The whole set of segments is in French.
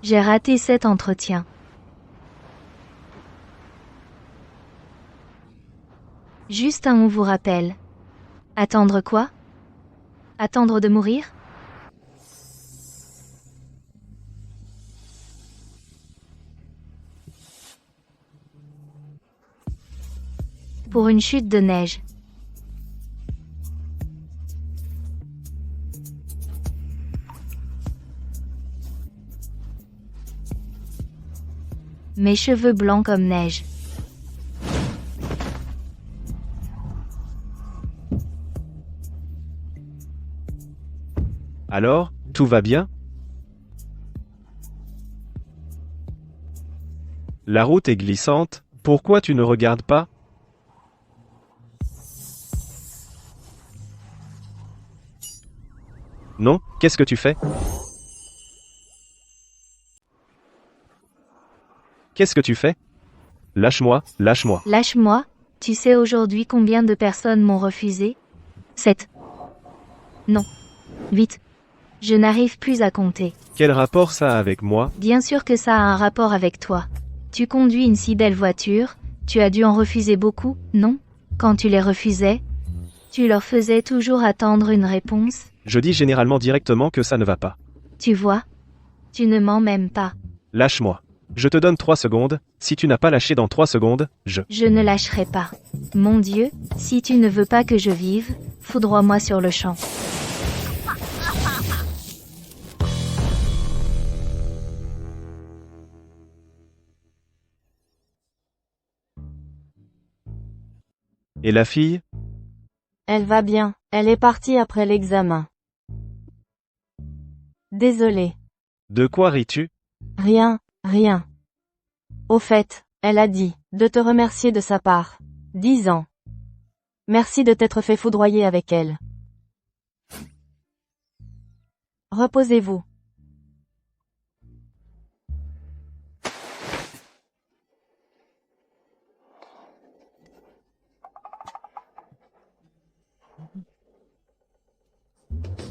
J'ai raté cet entretien. Juste on vous rappelle. Attendre quoi? Attendre de mourir? Pour une chute de neige. Mes cheveux blancs comme neige. Alors, tout va bien? La route est glissante, pourquoi tu ne regardes pas? Non, qu'est-ce que tu fais? Qu'est-ce que tu fais? Lâche-moi, lâche-moi. Lâche-moi, tu sais aujourd'hui combien de personnes m'ont refusé? 7. Non. 8. Je n'arrive plus à compter. Quel rapport ça a avec moi? Bien sûr que ça a un rapport avec toi. Tu conduis une si belle voiture, tu as dû en refuser beaucoup, non? Quand tu les refusais, tu leur faisais toujours attendre une réponse. Je dis généralement directement que ça ne va pas. Tu vois? Tu ne mens même pas. Lâche-moi. Je te donne 3 secondes, si tu n'as pas lâché dans 3 secondes, Je ne lâcherai pas. Mon Dieu, si tu ne veux pas que je vive, foudroie-moi sur le champ. Et la fille? Elle va bien, elle est partie après l'examen. Désolé. De quoi ris-tu? Rien, rien. Au fait, elle a dit, de te remercier de sa part. 10 ans. Merci de t'être fait foudroyer avec elle. Reposez-vous.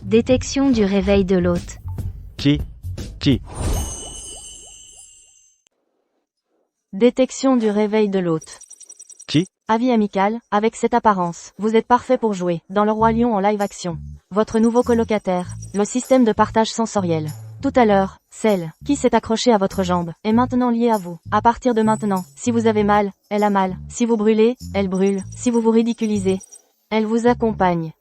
Détection du réveil de l'hôte. Qui? Détection du réveil de l'hôte. Qui? Avis amical, avec cette apparence, vous êtes parfait pour jouer, dans le Roi Lion en live action. Votre nouveau colocataire, le système de partage sensoriel. Tout à l'heure, celle qui s'est accrochée à votre jambe est maintenant liée à vous. À partir de maintenant, si vous avez mal, elle a mal. Si vous brûlez, elle brûle. Si vous vous ridiculisez, elle vous accompagne.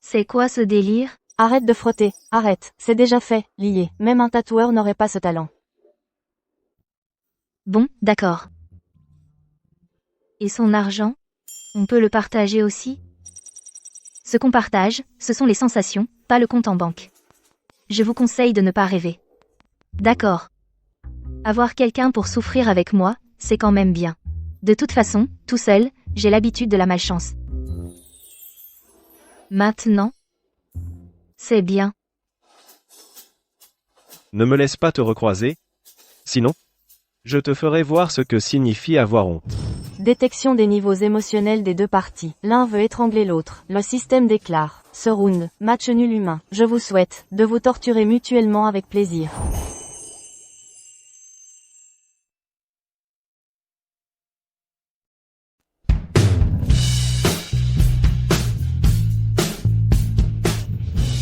C'est quoi ce délire? Arrête de frotter, arrête, c'est déjà fait, lié. Même un tatoueur n'aurait pas ce talent. Bon, d'accord. Et son argent? On peut le partager aussi? Ce qu'on partage, ce sont les sensations, pas le compte en banque. Je vous conseille de ne pas rêver. D'accord. Avoir quelqu'un pour souffrir avec moi, c'est quand même bien. De toute façon, tout seul, j'ai l'habitude de la malchance. Maintenant? C'est bien. Ne me laisse pas te recroiser. Sinon, je te ferai voir ce que signifie avoir honte. Détection des niveaux émotionnels des deux parties. L'un veut étrangler l'autre. Le système déclare. Ce round, match nul humain. Je vous souhaite de vous torturer mutuellement avec plaisir.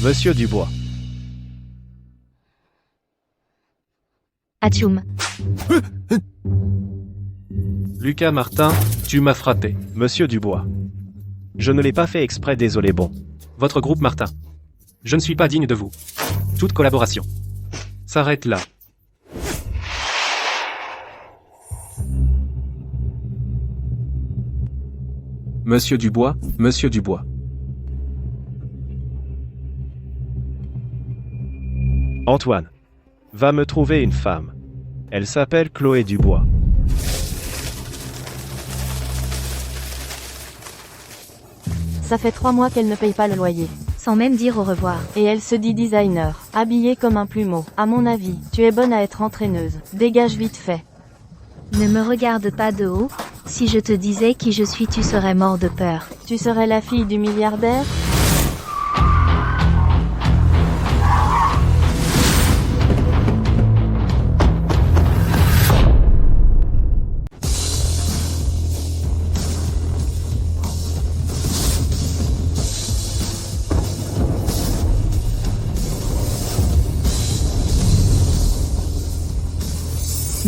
Monsieur Dubois. Atchoum. Lucas Martin, tu m'as frappé. Monsieur Dubois. Je ne l'ai pas fait exprès, désolé bon. Votre groupe Martin. Je ne suis pas digne de vous. Toute collaboration s'arrête là. Monsieur Dubois, Monsieur Dubois. Antoine. Va me trouver une femme. Elle s'appelle Chloé Dubois. Ça fait 3 mois qu'elle ne paye pas le loyer. Sans même dire au revoir. Et elle se dit designer, habillée comme un plumeau. À mon avis, tu es bonne à être entraîneuse. Dégage vite fait. Ne me regarde pas de haut. Si je te disais qui je suis, tu serais mort de peur. Tu serais la fille du milliardaire?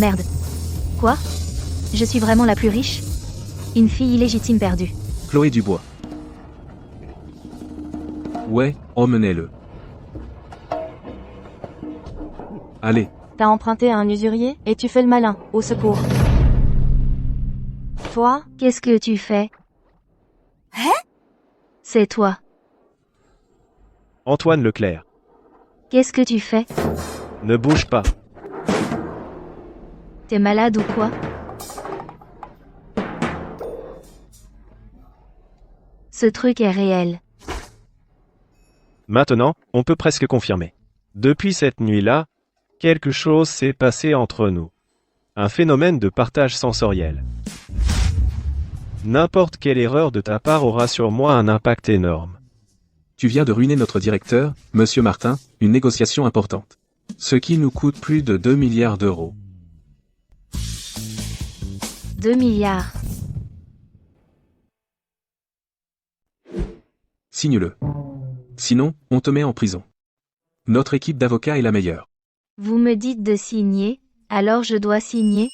Merde. Quoi? Je suis vraiment la plus riche? Une fille illégitime perdue. Chloé Dubois. Ouais, emmenez-le. Allez, T'as emprunté à un usurier, et tu fais le malin. Au secours. Toi? Qu'est-ce que tu fais? C'est toi. Antoine Leclerc. Qu'est-ce que tu fais? Ne bouge pas. T'es malade ou quoi? Ce truc est réel. Maintenant, on peut presque confirmer. Depuis cette nuit-là, quelque chose s'est passé entre nous. Un phénomène de partage sensoriel. N'importe quelle erreur de ta part aura sur moi un impact énorme. tu viens de ruiner notre directeur, Monsieur Martin, une négociation importante. Ce qui nous coûte plus de 2 milliards d'euros. 2 milliards. Signe-le. Sinon, on te met en prison. Notre équipe d'avocats est la meilleure. Vous me dites de signer, alors je dois signer?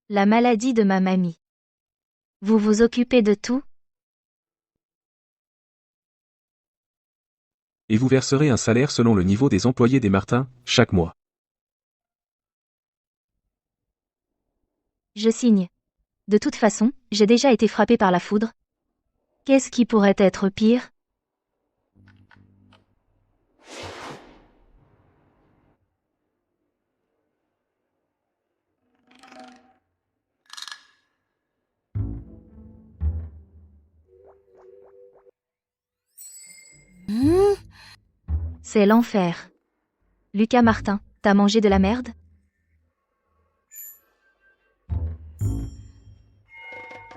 La maladie de ma mamie. Vous vous occupez de tout? Et vous verserez un salaire selon le niveau des employés des Martins, chaque mois. Je signe. De toute façon, j'ai déjà été frappé par la foudre. Qu'est-ce qui pourrait être pire? C'est l'enfer. Lucas Martin, t'as mangé de la merde?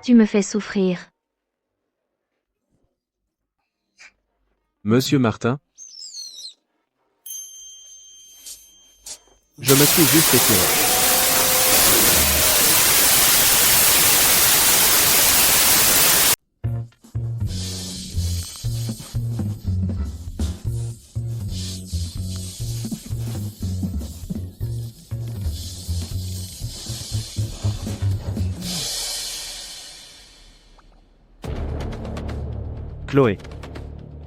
Tu me fais souffrir. Monsieur Martin, Je me suis juste étiré. Chloé,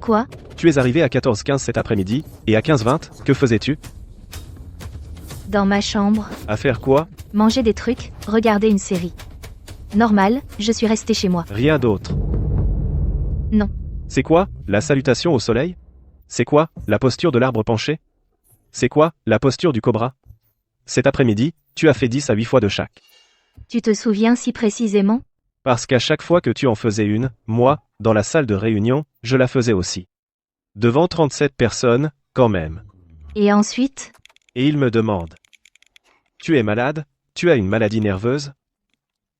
Quoi? tu es arrivée à 14h15 cet après-midi, et à 15h20, que faisais-tu? Dans ma chambre. À faire quoi? Manger des trucs, regarder une série. Normal, je suis restée chez moi. Rien d'autre. Non. C'est quoi, la salutation au soleil? C'est quoi, la posture de l'arbre penché? C'est quoi, la posture du cobra? Cet après-midi, tu as fait 10 à 8 fois de chaque. Tu te souviens si précisément? Parce qu'à chaque fois que tu en faisais une, moi, dans la salle de réunion, je la faisais aussi. Devant 37 personnes, quand même. Et ensuite? Et il me demande. Tu es malade? Tu as une maladie nerveuse?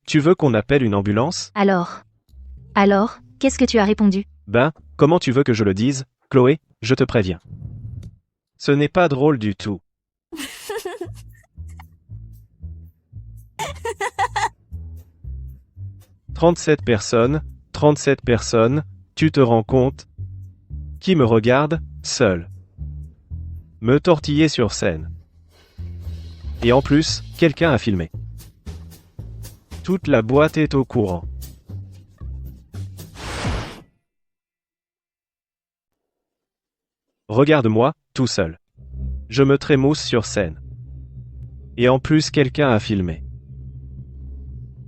Tu veux qu'on appelle une ambulance? Alors, qu'est-ce que tu as répondu? Ben, comment tu veux que je le dise, Chloé, je te préviens. Ce n'est pas drôle du tout. « 37 personnes, tu te rends compte? Qui me regarde, seul. Me tortiller sur scène. Et en plus, quelqu'un a filmé. Toute la boîte est au courant. Regarde-moi, tout seul. Je me trémousse sur scène. Et en plus quelqu'un a filmé.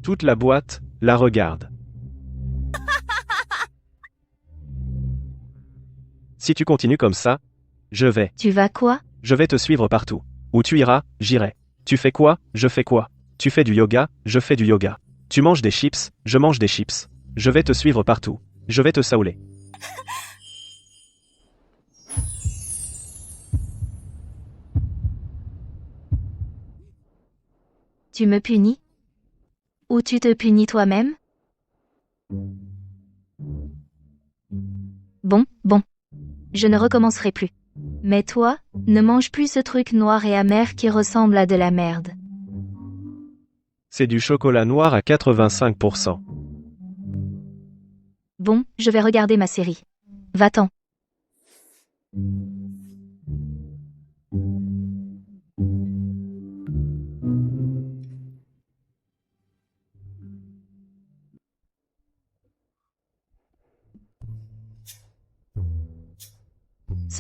Toute la boîte la regarde. Si tu continues comme ça, je vais. Tu vas quoi? Je vais te suivre partout. Où tu iras, j'irai. Tu fais quoi, je fais quoi. Tu fais du yoga, je fais du yoga. Tu manges des chips, je mange des chips. Je vais te suivre partout. Je vais te saouler. Tu me punis? Ou tu te punis toi-même? Bon. Je ne recommencerai plus. Mais toi, ne mange plus ce truc noir et amer qui ressemble à de la merde. C'est du chocolat noir à 85%. Bon, je vais regarder ma série. Va-t'en.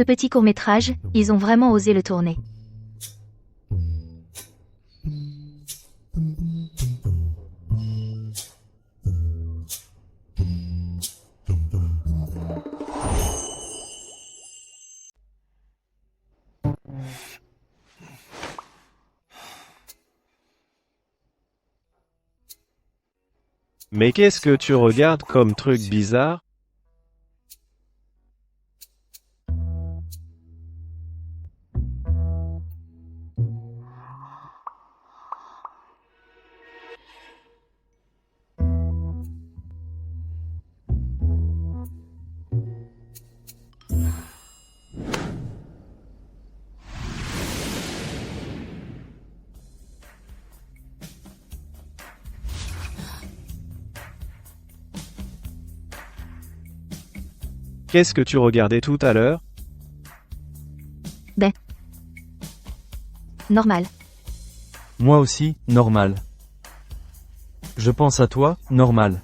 Ce petit court-métrage, ils ont vraiment osé le tourner. Mais qu'est-ce que tu regardes comme truc bizarre? Qu'est-ce que tu regardais tout à l'heure? Normal. Moi aussi, normal. Je pense à toi, normal.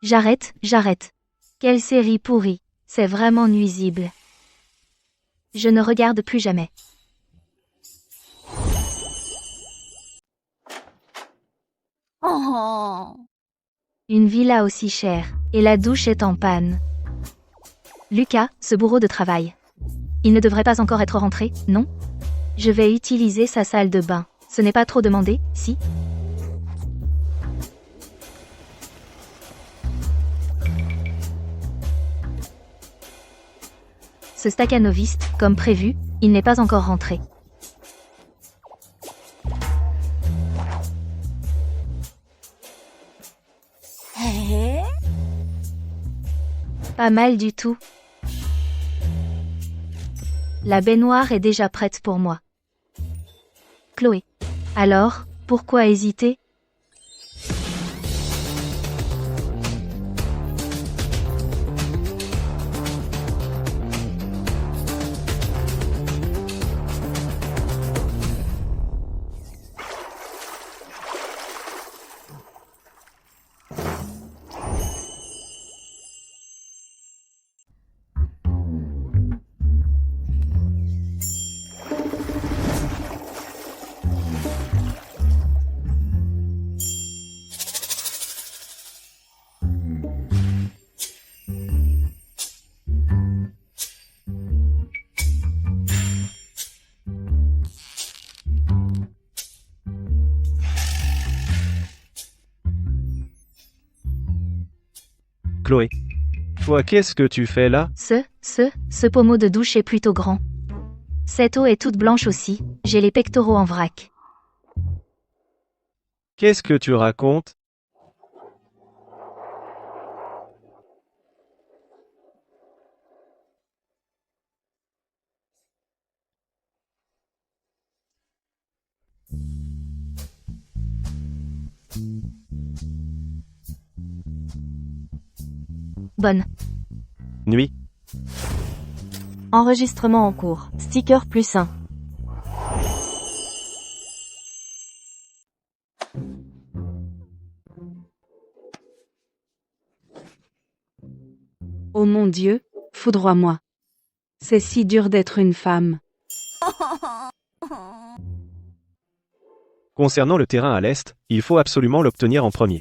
J'arrête. Quelle série pourrie. C'est vraiment nuisible. Je ne regarde plus jamais. Une villa aussi chère. Et la douche est en panne. Lucas, ce bourreau de travail. Il ne devrait pas encore être rentré, non? Je vais utiliser sa salle de bain. Ce n'est pas trop demandé, si? Ce staccanoviste, comme prévu, il n'est pas encore rentré. Pas mal du tout. La baignoire est déjà prête pour moi. Chloé. Alors, pourquoi hésiter? Chloé. Toi, qu'est-ce que tu fais là? Ce pommeau de douche est plutôt grand. Cette eau est toute blanche aussi, j'ai les pectoraux en vrac. Qu'est-ce que tu racontes? Bonne Nuit. Enregistrement en cours. Sticker +1. Oh mon Dieu, foudroie-moi. C'est si dur d'être une femme. Concernant le terrain à l'est, il faut absolument l'obtenir en premier.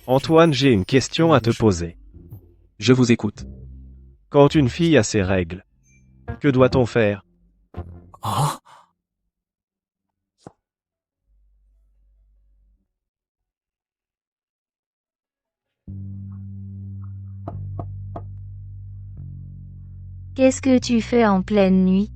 Antoine, j'ai une question à te poser. Je vous écoute. Quand une fille a ses règles, que doit-on faire? Qu'est-ce que tu fais en pleine nuit?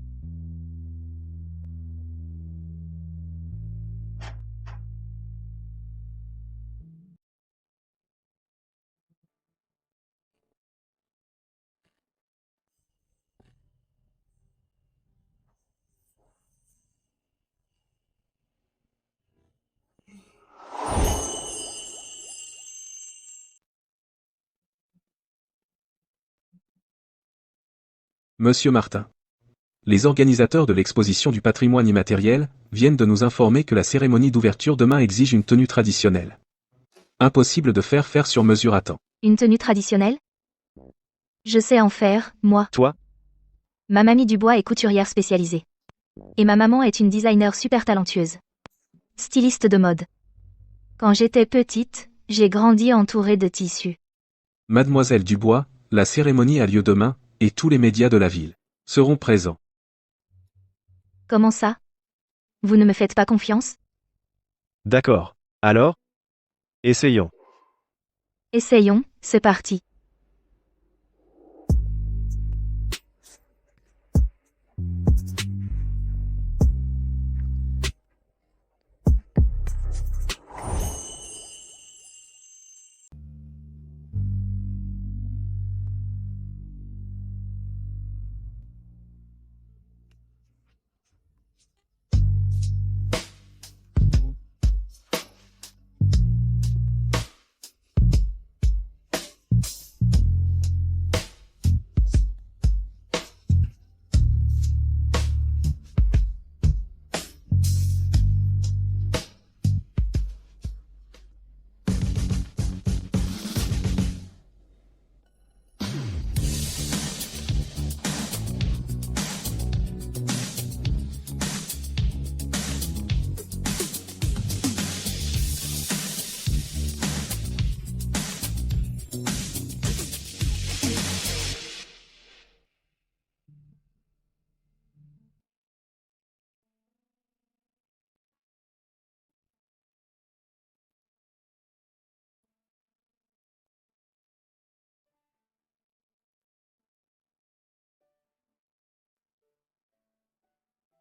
Monsieur Martin. Les organisateurs de l'exposition du patrimoine immatériel viennent de nous informer que la cérémonie d'ouverture demain exige une tenue traditionnelle. Impossible de faire sur mesure à temps. Une tenue traditionnelle? Je sais en faire, moi. Toi? Ma mamie Dubois est couturière spécialisée. Et ma maman est une designer super talentueuse. Styliste de mode. Quand j'étais petite, j'ai grandi entourée de tissus. Mademoiselle Dubois, la cérémonie a lieu demain, et tous les médias de la ville seront présents. Comment ça? Vous ne me faites pas confiance? D'accord. Alors? Essayons. Essayons, c'est parti.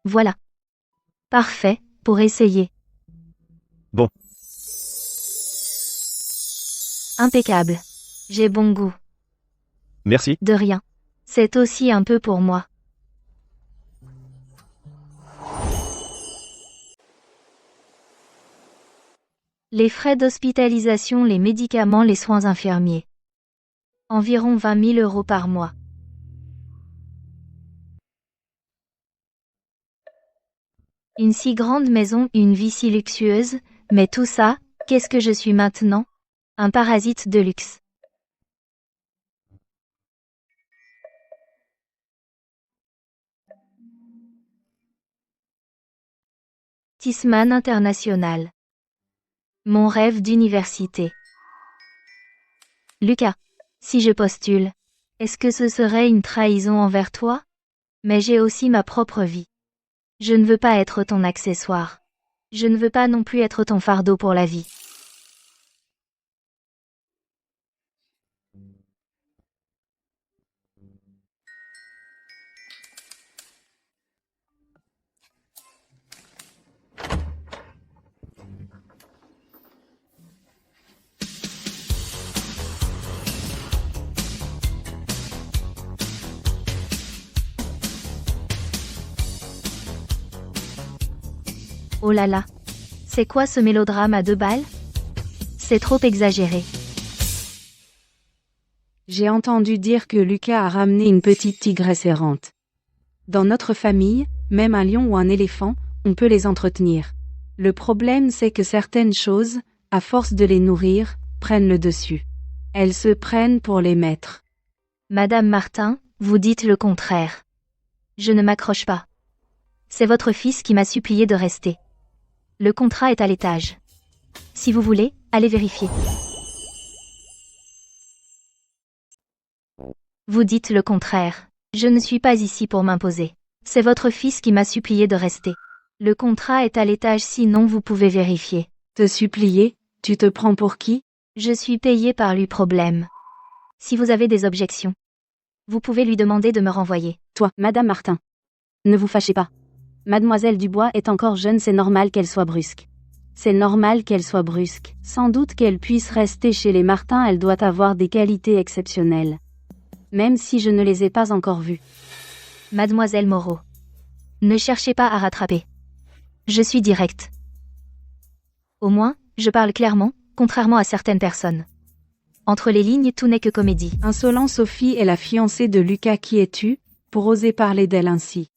Voilà. Parfait, pour essayer. Bon. Impeccable. J'ai bon goût. Merci. De rien. C'est aussi un peu pour moi. Les frais d'hospitalisation, les médicaments, les soins infirmiers. Environ 20 000 € par mois. Une si grande maison, une vie si luxueuse, mais tout ça, qu'est-ce que je suis maintenant? Un parasite de luxe. Tissman International. Mon rêve d'université. Lucas. Si je postule, est-ce que ce serait une trahison envers toi? Mais j'ai aussi ma propre vie. Je ne veux pas être ton accessoire. Je ne veux pas non plus être ton fardeau pour la vie. Oh là là. C'est quoi ce mélodrame à 2 balles? C'est trop exagéré. J'ai entendu dire que Lucas a ramené une petite tigresse errante. Dans notre famille, même un lion ou un éléphant, on peut les entretenir. Le problème c'est que certaines choses, à force de les nourrir, prennent le dessus. Elles se prennent pour les maîtres. Madame Martin, vous dites le contraire. Je ne m'accroche pas. C'est votre fils qui m'a supplié de rester. Le contrat est à l'étage. Si vous voulez, allez vérifier. Vous dites le contraire. Je ne suis pas ici pour m'imposer. C'est votre fils qui m'a supplié de rester. Le contrat est à l'étage, sinon vous pouvez vérifier. Te supplier, tu te prends pour qui? Je suis payé par lui. Problème. Si vous avez des objections, vous pouvez lui demander de me renvoyer. Toi, Madame Martin. Ne vous fâchez pas. Mademoiselle Dubois est encore jeune, c'est normal qu'elle soit brusque. C'est normal qu'elle soit brusque. Sans doute qu'elle puisse rester chez les Martin, elle doit avoir des qualités exceptionnelles. Même si je ne les ai pas encore vues. Mademoiselle Moreau. Ne cherchez pas à rattraper. Je suis directe. Au moins, je parle clairement, contrairement à certaines personnes. Entre les lignes, tout n'est que comédie. Insolent, Sophie est la fiancée de Lucas. Qui es-tu, pour oser parler d'elle ainsi?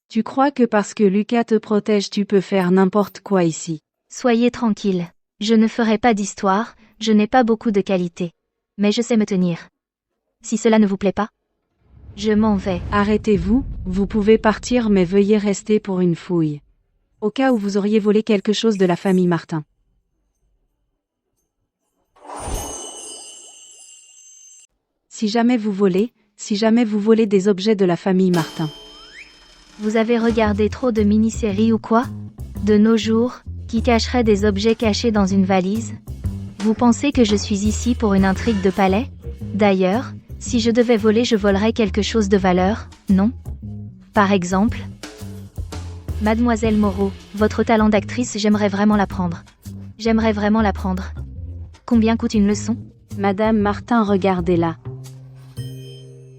Tu crois que parce que Lucas te protège tu peux faire n'importe quoi ici? Soyez tranquille. Je ne ferai pas d'histoire, je n'ai pas beaucoup de qualités. Mais je sais me tenir. Si cela ne vous plaît pas, je m'en vais. Arrêtez-vous, vous pouvez partir mais veuillez rester pour une fouille. Au cas où vous auriez volé quelque chose de la famille Martin. Si jamais vous volez des objets de la famille Martin. Vous avez regardé trop de mini-séries ou quoi? De nos jours, qui cacherait des objets cachés dans une valise? Vous pensez que je suis ici pour une intrigue de palais? D'ailleurs, si je devais voler, je volerais quelque chose de valeur, non? Par exemple, Mademoiselle Moreau, votre talent d'actrice, j'aimerais vraiment l'apprendre. J'aimerais vraiment l'apprendre. Combien coûte une leçon? Madame Martin, regardez-la.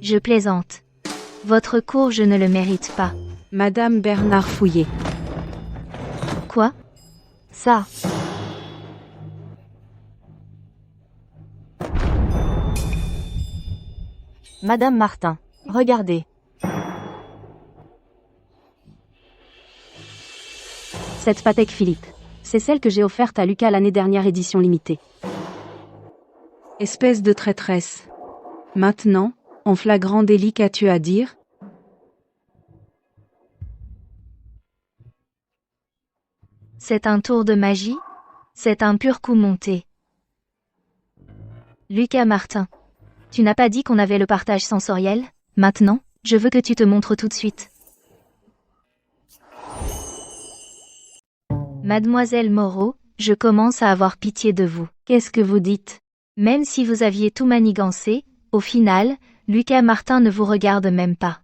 Je plaisante. Votre cours, je ne le mérite pas. Madame Bernard Fouillé. Quoi? Ça. Madame Martin, regardez. Cette Patek Philippe. C'est celle que j'ai offerte à Lucas l'année dernière, édition limitée. Espèce de traîtresse. Maintenant, en flagrant délit, qu'as-tu à dire? C'est un tour de magie? C'est un pur coup monté. Lucas Martin. Tu n'as pas dit qu'on avait le partage sensoriel? Maintenant, je veux que tu te montres tout de suite. Mademoiselle Moreau, je commence à avoir pitié de vous. Qu'est-ce que vous dites? Même si vous aviez tout manigancé, au final, Lucas Martin ne vous regarde même pas.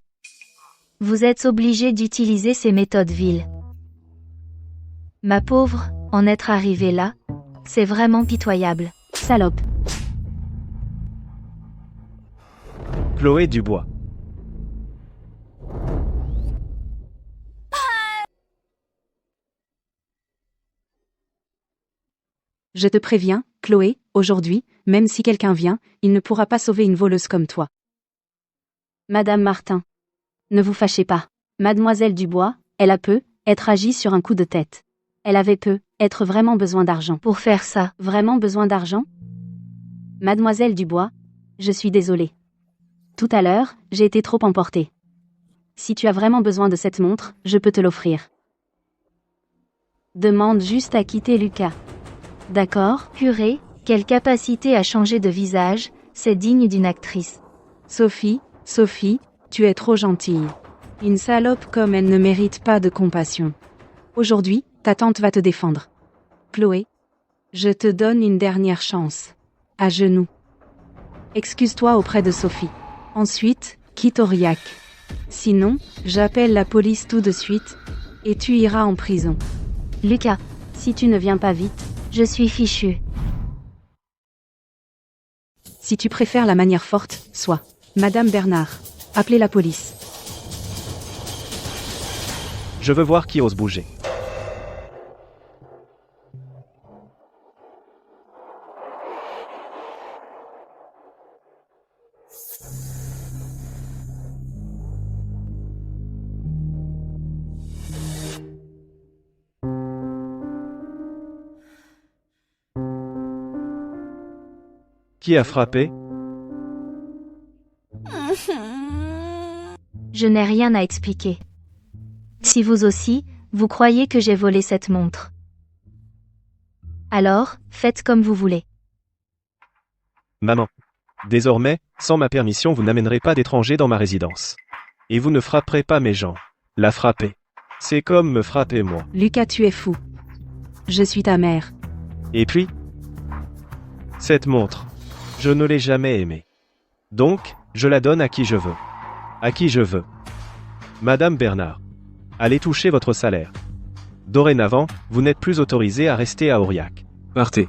Vous êtes obligé d'utiliser ces méthodes viles. Ma pauvre, en être arrivé là, c'est vraiment pitoyable. Salope. Chloé Dubois. Je te préviens, Chloé, aujourd'hui, même si quelqu'un vient, il ne pourra pas sauver une voleuse comme toi. Madame Martin. Ne vous fâchez pas. Mademoiselle Dubois, elle a être agi sur un coup de tête. Elle avait être vraiment besoin d'argent. Pour faire ça, Vraiment besoin d'argent? Mademoiselle Dubois, je suis désolée. Tout à l'heure, j'ai été trop emportée. Si tu as vraiment besoin de cette montre, je peux te l'offrir. Demande juste à quitter Lucas. D'accord? purée, quelle capacité à changer de visage, c'est digne d'une actrice. Sophie, tu es trop gentille. Une salope comme elle ne mérite pas de compassion. Aujourd'hui, ta tante va te défendre. Chloé, je te donne une dernière chance. À genoux. Excuse-toi auprès de Sophie. Ensuite, quitte Aurillac. Sinon, j'appelle la police tout de suite, et tu iras en prison. Lucas, Si tu ne viens pas vite, je suis fichu. Si tu préfères la manière forte, sois. Madame Bernard, appelez la police. Je veux voir qui ose bouger. Qui a frappé? Je n'ai rien à expliquer. Si vous aussi, vous croyez que j'ai volé cette montre. Alors, faites comme vous voulez. Maman. Désormais, sans ma permission, vous n'amènerez pas d'étrangers dans ma résidence. Et vous ne frapperez pas mes gens. La frapper. C'est comme me frapper moi. Lucas, tu es fou. Je suis ta mère. Et puis, cette montre, je ne l'ai jamais aimée. Donc, je la donne à qui je veux. À qui je veux. Madame Bernard, allez toucher votre salaire. Dorénavant, vous n'êtes plus autorisé à rester à Aurillac. Partez.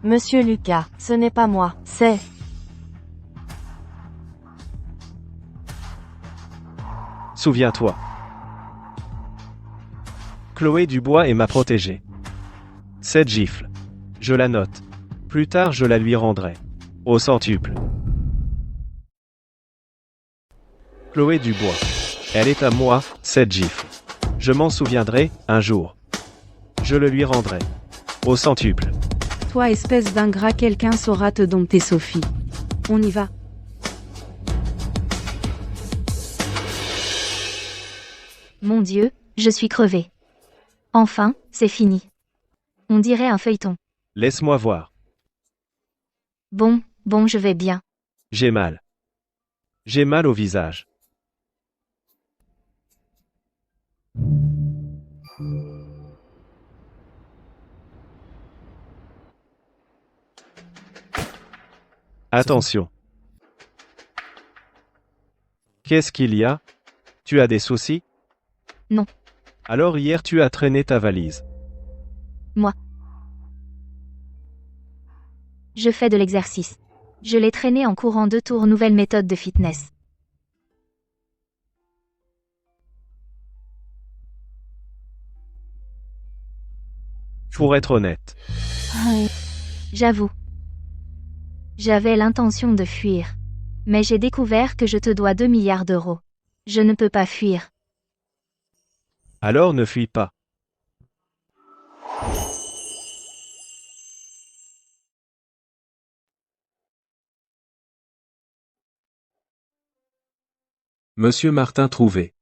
Monsieur Lucas, ce n'est pas moi, c'est... Souviens-toi. Chloé Dubois est ma protégée. Cette gifle. Je la note. Plus tard je la lui rendrai. Au centuple. Chloé Dubois. Elle est à moi, cette gifle. Je m'en souviendrai, un jour. Je le lui rendrai. Au centuple. Toi, espèce d'ingrat, quelqu'un saura te dompter, Sophie. On y va. Mon Dieu, je suis crevée. Enfin, c'est fini. On dirait un feuilleton. Laisse-moi voir. Bon, je vais bien. J'ai mal. J'ai mal au visage. Attention. Qu'est-ce qu'il y a? Tu as des soucis? Non. Alors hier tu as traîné ta valise. Moi. Je fais de l'exercice. Je l'ai traîné en courant 2 tours, nouvelle méthode de fitness. Pour être honnête. J'avoue. J'avais l'intention de fuir. Mais j'ai découvert que je te dois 2 milliards d'euros. Je ne peux pas fuir. Alors ne fuis pas. Monsieur Martin Trouvé.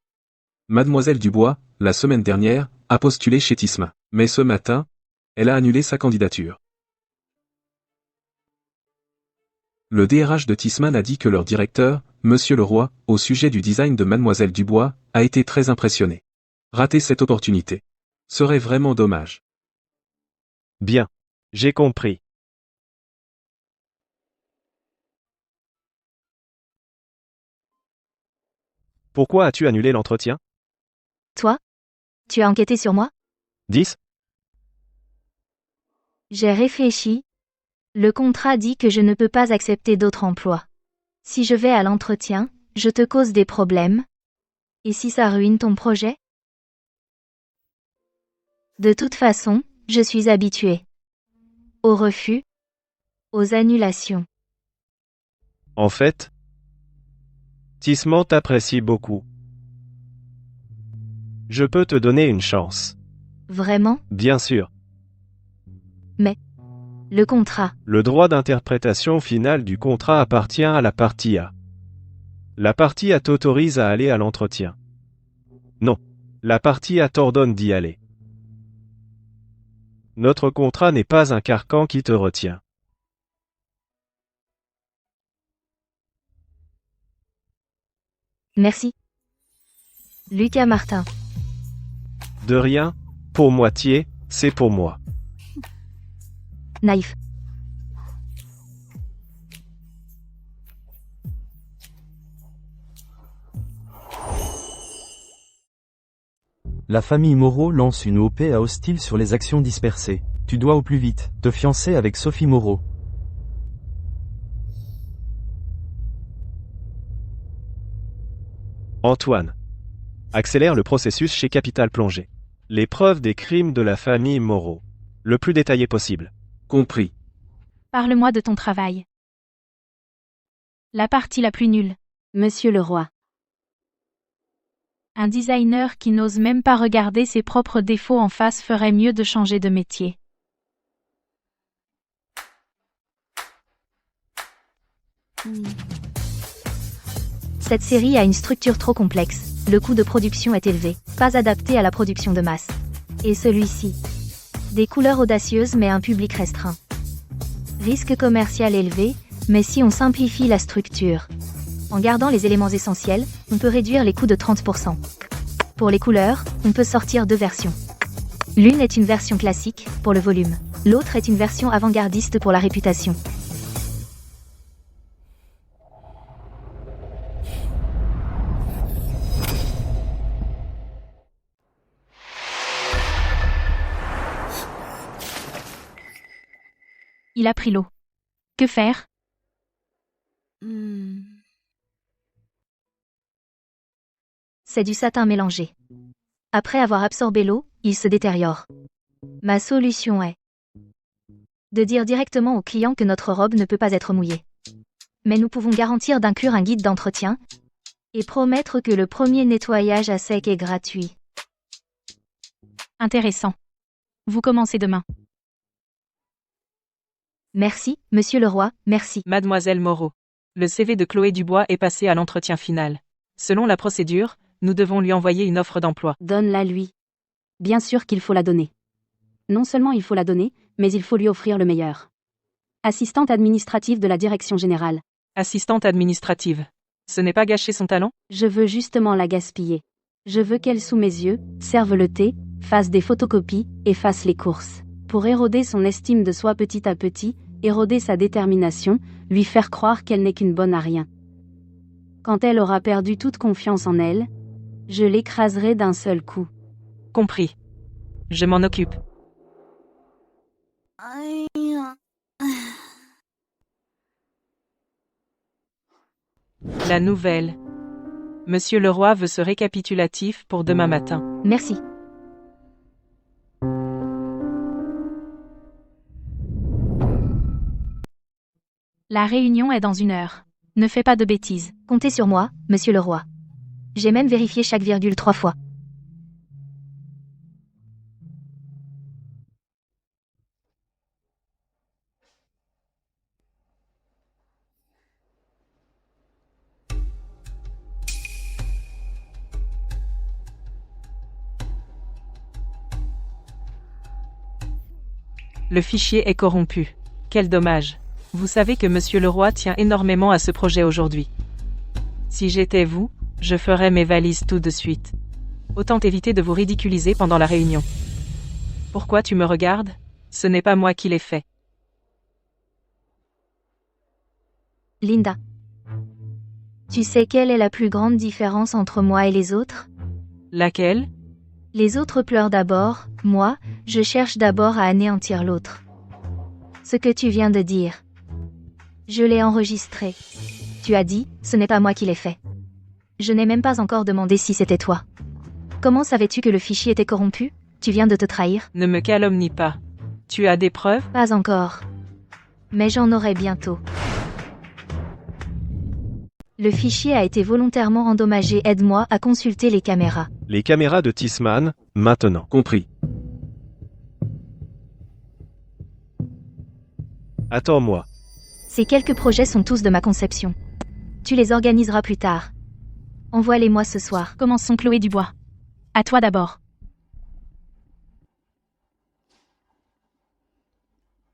Mademoiselle Dubois, la semaine dernière, a postulé chez Tisma. Mais ce matin, elle a annulé sa candidature. Le DRH de Tisman a dit que leur directeur, Monsieur Leroy, au sujet du design de Mademoiselle Dubois, a été très impressionné. Rater cette opportunité serait vraiment dommage. Bien. J'ai compris. Pourquoi as-tu annulé l'entretien? Toi? Tu as enquêté sur moi? 10. J'ai réfléchi. Le contrat dit que je ne peux pas accepter d'autres emplois. Si je vais à l'entretien, je te cause des problèmes. Et si ça ruine ton projet? De toute façon, je suis habituée. Aux refus. Aux annulations. En fait, Tisman t'apprécie beaucoup. Je peux te donner une chance. Vraiment? Bien sûr. Le contrat. Le droit d'interprétation finale du contrat appartient à la partie A. La partie A t'autorise à aller à l'entretien. Non. La partie A t'ordonne d'y aller. Notre contrat n'est pas un carcan qui te retient. Merci. Lucas Martin. De rien, pour moitié, c'est pour moi. Naïf. La famille Moreau lance une OPA hostile sur les actions dispersées. Tu dois au plus vite te fiancer avec Sophie Moreau. Antoine. Accélère le processus chez Capital Plongée. Les preuves des crimes de la famille Moreau. Le plus détaillé possible. Compris. Parle-moi de ton travail. La partie la plus nulle. Monsieur Leroy. Un designer qui n'ose même pas regarder ses propres défauts en face ferait mieux de changer de métier. Cette série a une structure trop complexe. Le coût de production est élevé, pas adapté à la production de masse. Et celui-ci. Des couleurs audacieuses mais un public restreint. Risque commercial élevé, Mais si on simplifie la structure, en gardant les éléments essentiels, on peut réduire les coûts de 30%. Pour les couleurs, on peut sortir 2 versions. L'une est une version classique, pour le volume. L'autre est une version avant-gardiste pour la réputation. Il a pris l'eau. Que faire? C'est du satin mélangé. Après avoir absorbé l'eau, il se détériore. Ma solution est de dire directement au client que notre robe ne peut pas être mouillée. Mais nous pouvons garantir d'inclure un guide d'entretien et promettre que le premier nettoyage à sec est gratuit. Intéressant. Vous commencez demain. Merci, monsieur le roi, merci. Mademoiselle Moreau. Le CV de Chloé Dubois est passé à l'entretien final. Selon la procédure, nous devons lui envoyer une offre d'emploi. Donne-la lui. Bien sûr qu'il faut la donner. Non seulement il faut la donner, mais il faut lui offrir le meilleur. Assistante administrative de la direction générale. Assistante administrative. Ce n'est pas gâcher son talent? Je veux justement la gaspiller. Je veux qu'elle sous mes yeux, serve le thé, fasse des photocopies, et fasse les courses. Pour éroder son estime de soi petit à petit, éroder sa détermination, lui faire croire qu'elle n'est qu'une bonne à rien. Quand elle aura perdu toute confiance en elle, je l'écraserai d'un seul coup. Compris. Je m'en occupe. La nouvelle. Monsieur le roi veut ce récapitulatif pour demain matin. Merci. La réunion est dans 1 heure. Ne fais pas de bêtises. Comptez sur moi, monsieur le roi. J'ai même vérifié chaque virgule 3 fois. Le fichier est corrompu. Quel dommage. Vous savez que monsieur le roi tient énormément à ce projet aujourd'hui. Si j'étais vous, je ferais mes valises tout de suite. Autant éviter de vous ridiculiser pendant la réunion. Pourquoi tu me regardes? Ce n'est pas moi qui l'ai fait. Linda. Tu sais quelle est la plus grande différence entre moi et les autres? Laquelle? Les autres pleurent d'abord, moi, je cherche d'abord à anéantir l'autre. Ce que tu viens de dire. Je l'ai enregistré. Tu as dit, ce n'est pas moi qui l'ai fait. Je n'ai même pas encore demandé si c'était toi. Comment savais-tu que le fichier était corrompu? Tu viens de te trahir? Ne me calomnie pas. Tu as des preuves? Pas encore. Mais j'en aurai bientôt. Le fichier a été volontairement endommagé. Aide-moi à consulter les caméras. Les caméras de Tisman, maintenant. Compris. Attends-moi. Ces quelques projets sont tous de ma conception. Tu les organiseras plus tard. Envoie-les-moi ce soir. Commençons Chloé Dubois. À toi d'abord.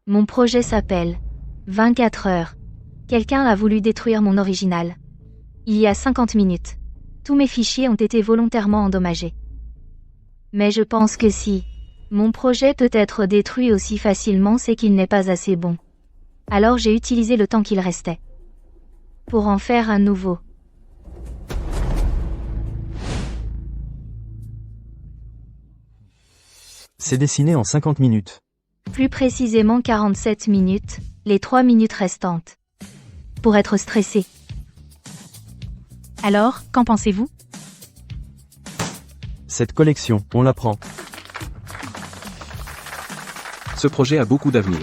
Mon projet s'appelle 24 heures. Quelqu'un a voulu détruire mon original. Il y a 50 minutes. Tous mes fichiers ont été volontairement endommagés. Mais je pense que si mon projet peut être détruit aussi facilement, c'est qu'il n'est pas assez bon. Alors j'ai utilisé le temps qu'il restait pour en faire un nouveau. C'est dessiné en 50 minutes. Plus précisément 47 minutes, les 3 minutes restantes. Pour être stressé. Alors, qu'en pensez-vous? Cette collection, on la prend. Ce projet a beaucoup d'avenir.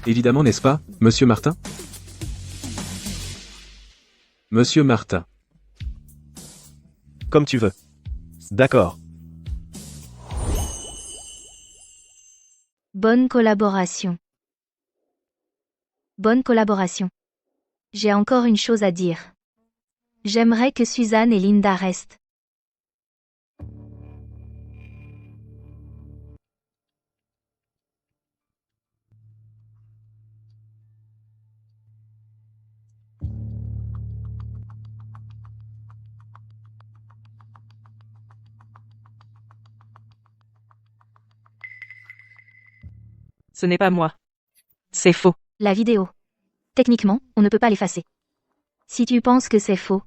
Évidemment, n'est-ce pas, monsieur Martin? Monsieur Martin. Comme tu veux. D'accord. Bonne collaboration. Bonne collaboration. J'ai encore une chose à dire. J'aimerais que Suzanne et Linda restent. Ce n'est pas moi. C'est faux. La vidéo. Techniquement, on ne peut pas l'effacer. Si tu penses que c'est faux,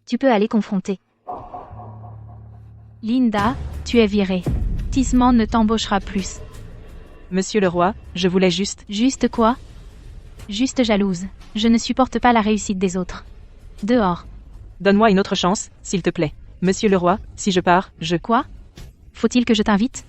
tu peux aller confronter. Linda, tu es virée. Tisman ne t'embauchera plus. Monsieur le roi, je voulais juste... Juste quoi? Juste jalouse. Je ne supporte pas la réussite des autres. Dehors. Donne-moi une autre chance, s'il te plaît. Monsieur le roi, si je pars, je... Quoi? Faut-il que je t'invite?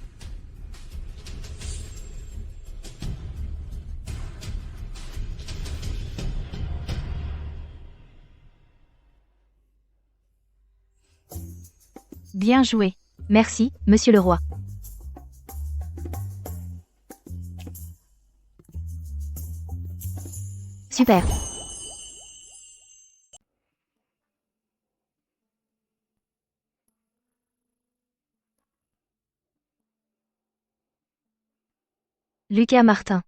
Bien joué. Merci, monsieur le roi. Super. Lucas Martin,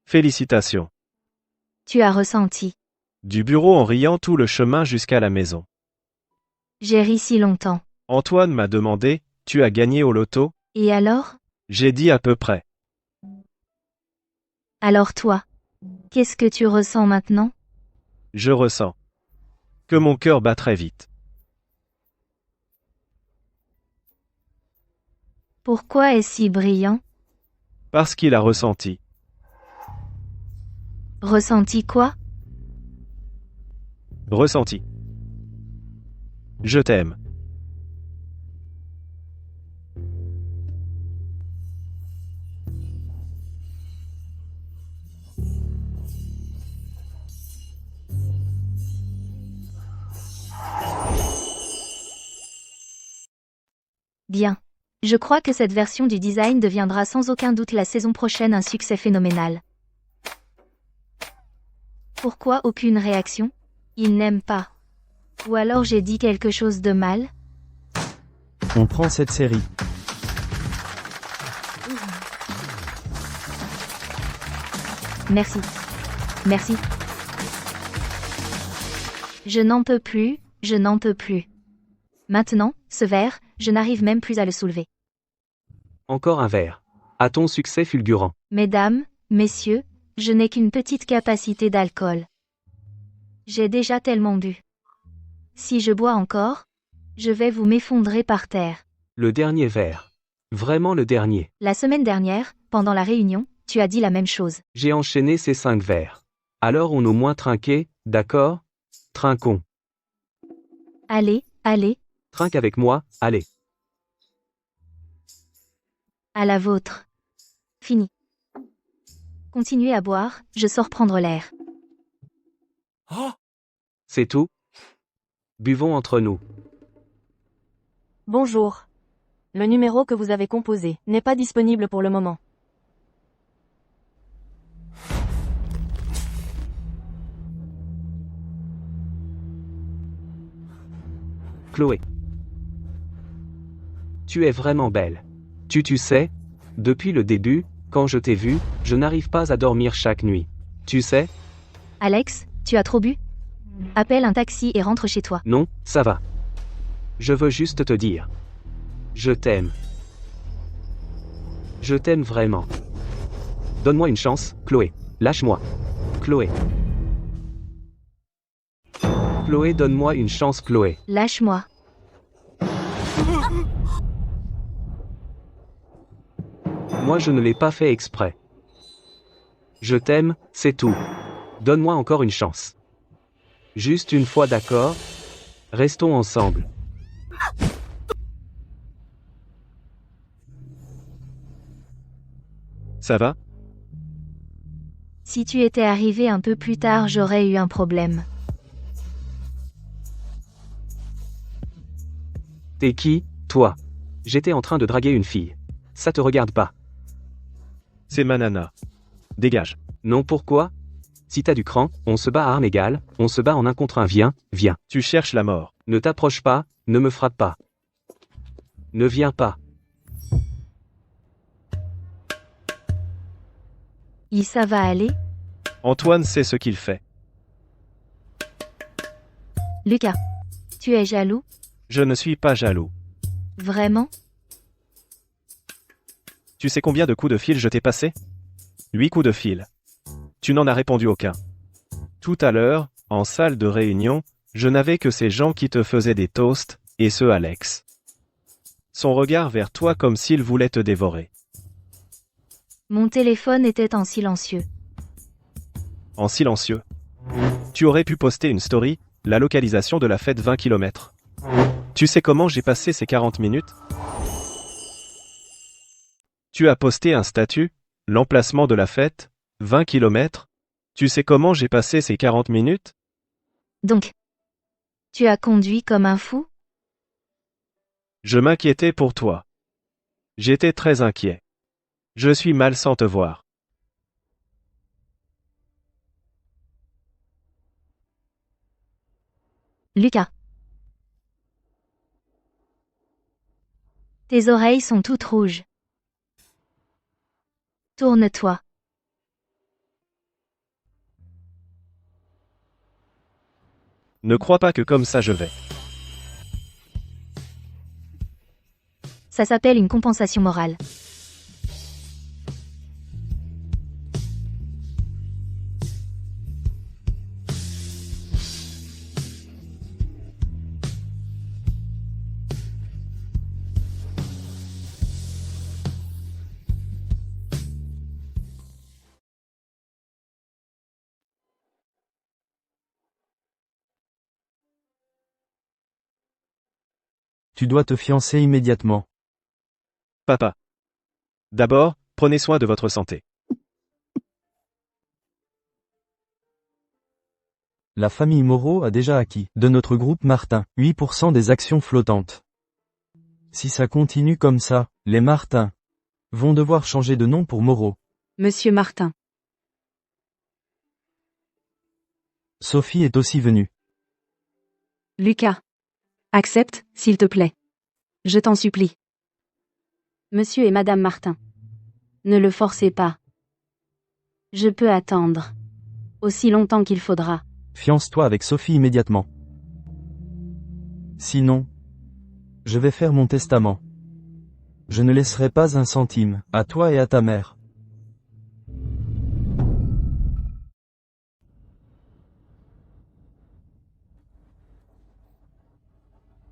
Félicitations. tu as ressenti. Du bureau en riant tout le chemin jusqu'à la maison. J'ai ri si longtemps. Antoine m'a demandé, tu as gagné au loto? Et alors? J'ai dit à peu près. Alors toi? Qu'est-ce que tu ressens maintenant? Je ressens que mon cœur bat très vite. Pourquoi est-ce si brillant? Parce qu'il a ressenti. Ressenti quoi? Ressenti. Je t'aime. Bien. Je crois que cette version du design deviendra sans aucun doute la saison prochaine un succès phénoménal. Pourquoi aucune réaction? Il n'aime pas. Ou alors j'ai dit quelque chose de mal? On prend cette série. Merci. Merci. Je n'en peux plus, je n'en peux plus. Maintenant, ce verre, je n'arrive même plus à le soulever. Encore un verre. À ton succès fulgurant. Mesdames, messieurs, je n'ai qu'une petite capacité d'alcool. J'ai déjà tellement bu. Si je bois encore, je vais vous m'effondrer par terre. Le dernier verre. Vraiment le dernier. La semaine dernière, pendant la réunion, tu as dit la même chose. J'ai enchaîné ces 5 verres. Alors on au moins trinqué, d'accord? Trinquons. Allez, allez, Trinque avec moi, allez. à la vôtre. Fini. Continuez à boire, je sors prendre l'air. C'est tout? Buvons entre nous. Bonjour. Le numéro que vous avez composé n'est pas disponible pour le moment. Chloé. Tu es vraiment belle. Tu sais, depuis le début, quand je t'ai vue, je n'arrive pas à dormir chaque nuit. Tu sais? Alex, tu as trop bu? Appelle un taxi et rentre chez toi. Non, ça va. Je veux juste te dire. Je t'aime. Je t'aime vraiment. Donne-moi une chance, Chloé. Lâche-moi. Chloé. Chloé, donne-moi une chance, Chloé. Lâche-moi. Moi je ne l'ai pas fait exprès. Je t'aime, c'est tout. Donne-moi encore une chance. Juste une fois, d'accord? Restons ensemble. Ça va? Si tu étais arrivé un peu plus tard, j'aurais eu un problème. T'es qui, toi? J'étais en train de draguer une fille. Ça te regarde pas. C'est ma nana. Dégage. Non, pourquoi? Si t'as du cran, on se bat à armes égales, on se bat en un contre un, viens, viens. Tu cherches la mort. Ne t'approche pas, ne me frappe pas. Ne viens pas. Ça va aller? Antoine sait ce qu'il fait. Lucas, tu es jaloux? Je ne suis pas jaloux. Vraiment? Tu sais combien de coups de fil je t'ai passé? 8 coups de fil. Tu n'en as répondu aucun. Tout à l'heure, en salle de réunion, je n'avais que ces gens qui te faisaient des toasts, et ce Alex. Son regard vers toi comme s'il voulait te dévorer. Mon téléphone était en silencieux. En silencieux. Tu aurais pu poster une story, la localisation de la fête 20 km. Tu sais comment j'ai passé ces 40 minutes? Tu as posté un statut, l'emplacement de la fête, 20 km. Tu sais comment j'ai passé ces 40 minutes? Donc, tu as conduit comme un fou? Je m'inquiétais pour toi. J'étais très inquiet. Je suis mal sans te voir. Lucas. Tes oreilles sont toutes rouges. Tourne-toi. Ne crois pas que comme ça je vais. Ça s'appelle une compensation morale. Tu dois te fiancer immédiatement. Papa. D'abord, prenez soin de votre santé. La famille Moreau a déjà acquis, de notre groupe Martin, 8% des actions flottantes. Si ça continue comme ça, les Martins vont devoir changer de nom pour Moreau. Monsieur Martin. Sophie est aussi venue. Lucas. Accepte, s'il te plaît. Je t'en supplie. Monsieur et Madame Martin. Ne le forcez pas. Je peux attendre. Aussi longtemps qu'il faudra. Fiance-toi avec Sophie immédiatement. Sinon, je vais faire mon testament. Je ne laisserai pas un centime, à toi et à ta mère.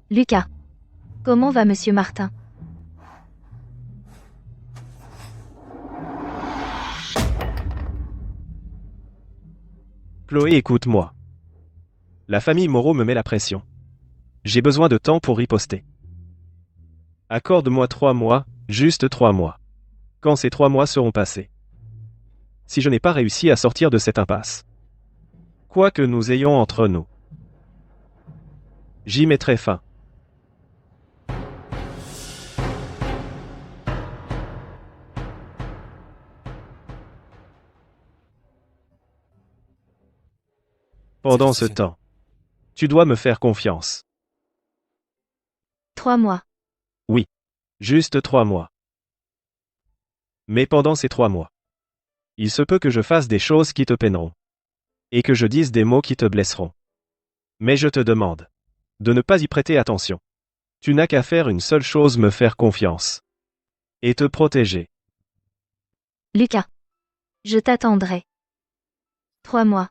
Lucas. Comment va Monsieur Martin? Chloé, écoute-moi. La famille Moreau me met la pression. J'ai besoin de temps pour riposter. Accorde-moi 3 mois, juste 3 mois. Quand ces 3 mois seront passés. Si je n'ai pas réussi à sortir de cette impasse. Quoi que nous ayons entre nous. J'y mettrai fin. Pendant ce temps, tu dois me faire confiance. 3 mois. Juste 3 mois. Mais pendant ces 3 mois, il se peut que je fasse des choses qui te peineront. Et que je dise des mots qui te blesseront. Mais je te demande de ne pas y prêter attention. Tu n'as qu'à faire une seule chose, me faire confiance. Et te protéger. Lucas. Je t'attendrai. 3 mois.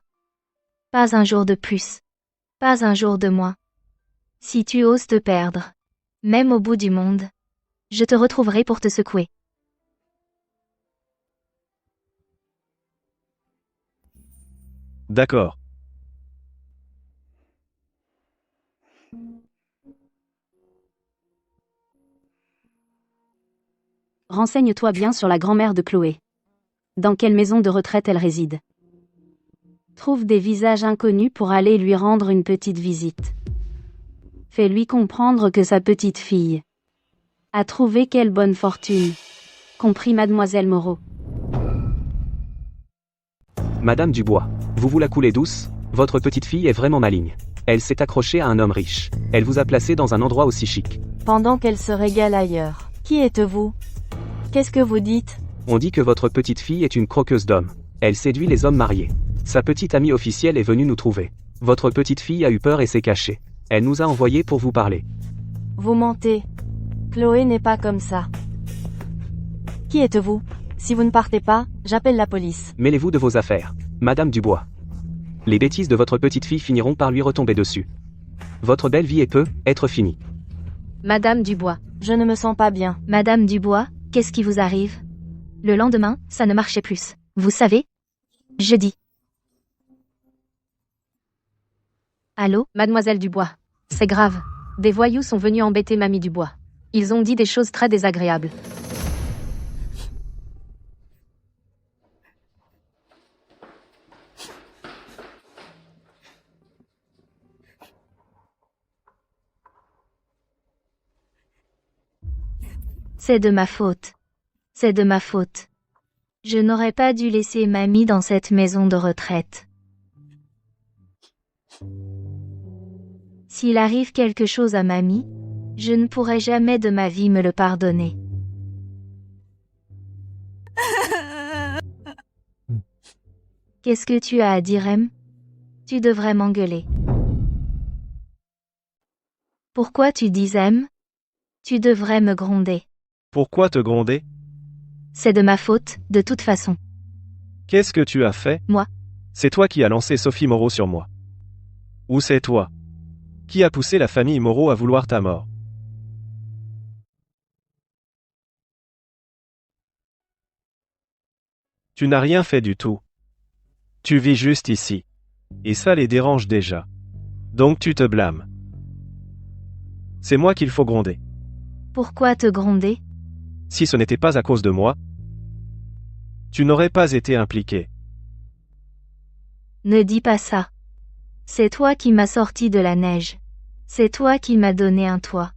Pas un jour de plus. Pas un jour de moins. Si tu oses te perdre, même au bout du monde, je te retrouverai pour te secouer. D'accord. Renseigne-toi bien sur la grand-mère de Chloé. Dans quelle maison de retraite elle réside. Trouve des visages inconnus pour aller lui rendre une petite visite. Fais-lui comprendre que sa petite fille a trouvé quelle bonne fortune. Compris Mademoiselle Moreau. Madame Dubois, vous la coulez douce, votre petite fille est vraiment maligne. Elle s'est accrochée à un homme riche. Elle vous a placé dans un endroit aussi chic. Pendant qu'elle se régale ailleurs. Qui êtes-vous? Qu'est-ce que vous dites? On dit que votre petite fille est une croqueuse d'hommes. Elle séduit les hommes mariés. Sa petite amie officielle est venue nous trouver. Votre petite fille a eu peur et s'est cachée. Elle nous a envoyés pour vous parler. Vous mentez. Chloé n'est pas comme ça. Qui êtes-vous? Si vous ne partez pas, j'appelle la police. Mêlez-vous de vos affaires, Madame Dubois. Les bêtises de votre petite fille finiront par lui retomber dessus. Votre belle vie peut être finie. Madame Dubois. Je ne me sens pas bien. Madame Dubois, qu'est-ce qui vous arrive? Le lendemain, ça ne marchait plus. Vous savez? Je dis. Allô? Mademoiselle Dubois. C'est grave. Des voyous sont venus embêter Mamie Dubois. Ils ont dit des choses très désagréables. C'est de ma faute. C'est de ma faute. Je n'aurais pas dû laisser Mamie dans cette maison de retraite. S'il arrive quelque chose à Mamie, je ne pourrai jamais de ma vie me le pardonner. Qu'est-ce que tu as à dire, Em? Tu devrais m'engueuler. Pourquoi tu dis Em? Tu devrais me gronder. Pourquoi te gronder? C'est de ma faute, de toute façon. Qu'est-ce que tu as fait? Moi. C'est toi qui as lancé Sophie Moreau sur moi. Ou c'est toi? Qui a poussé la famille Moreau à vouloir ta mort? Tu n'as rien fait du tout. Tu vis juste ici. Et ça les dérange déjà. Donc tu te blâmes. C'est moi qu'il faut gronder. Pourquoi te gronder? Si ce n'était pas à cause de moi, tu n'aurais pas été impliqué. Ne dis pas ça. C'est toi qui m'as sorti de la neige. C'est toi qui m'as donné un toit.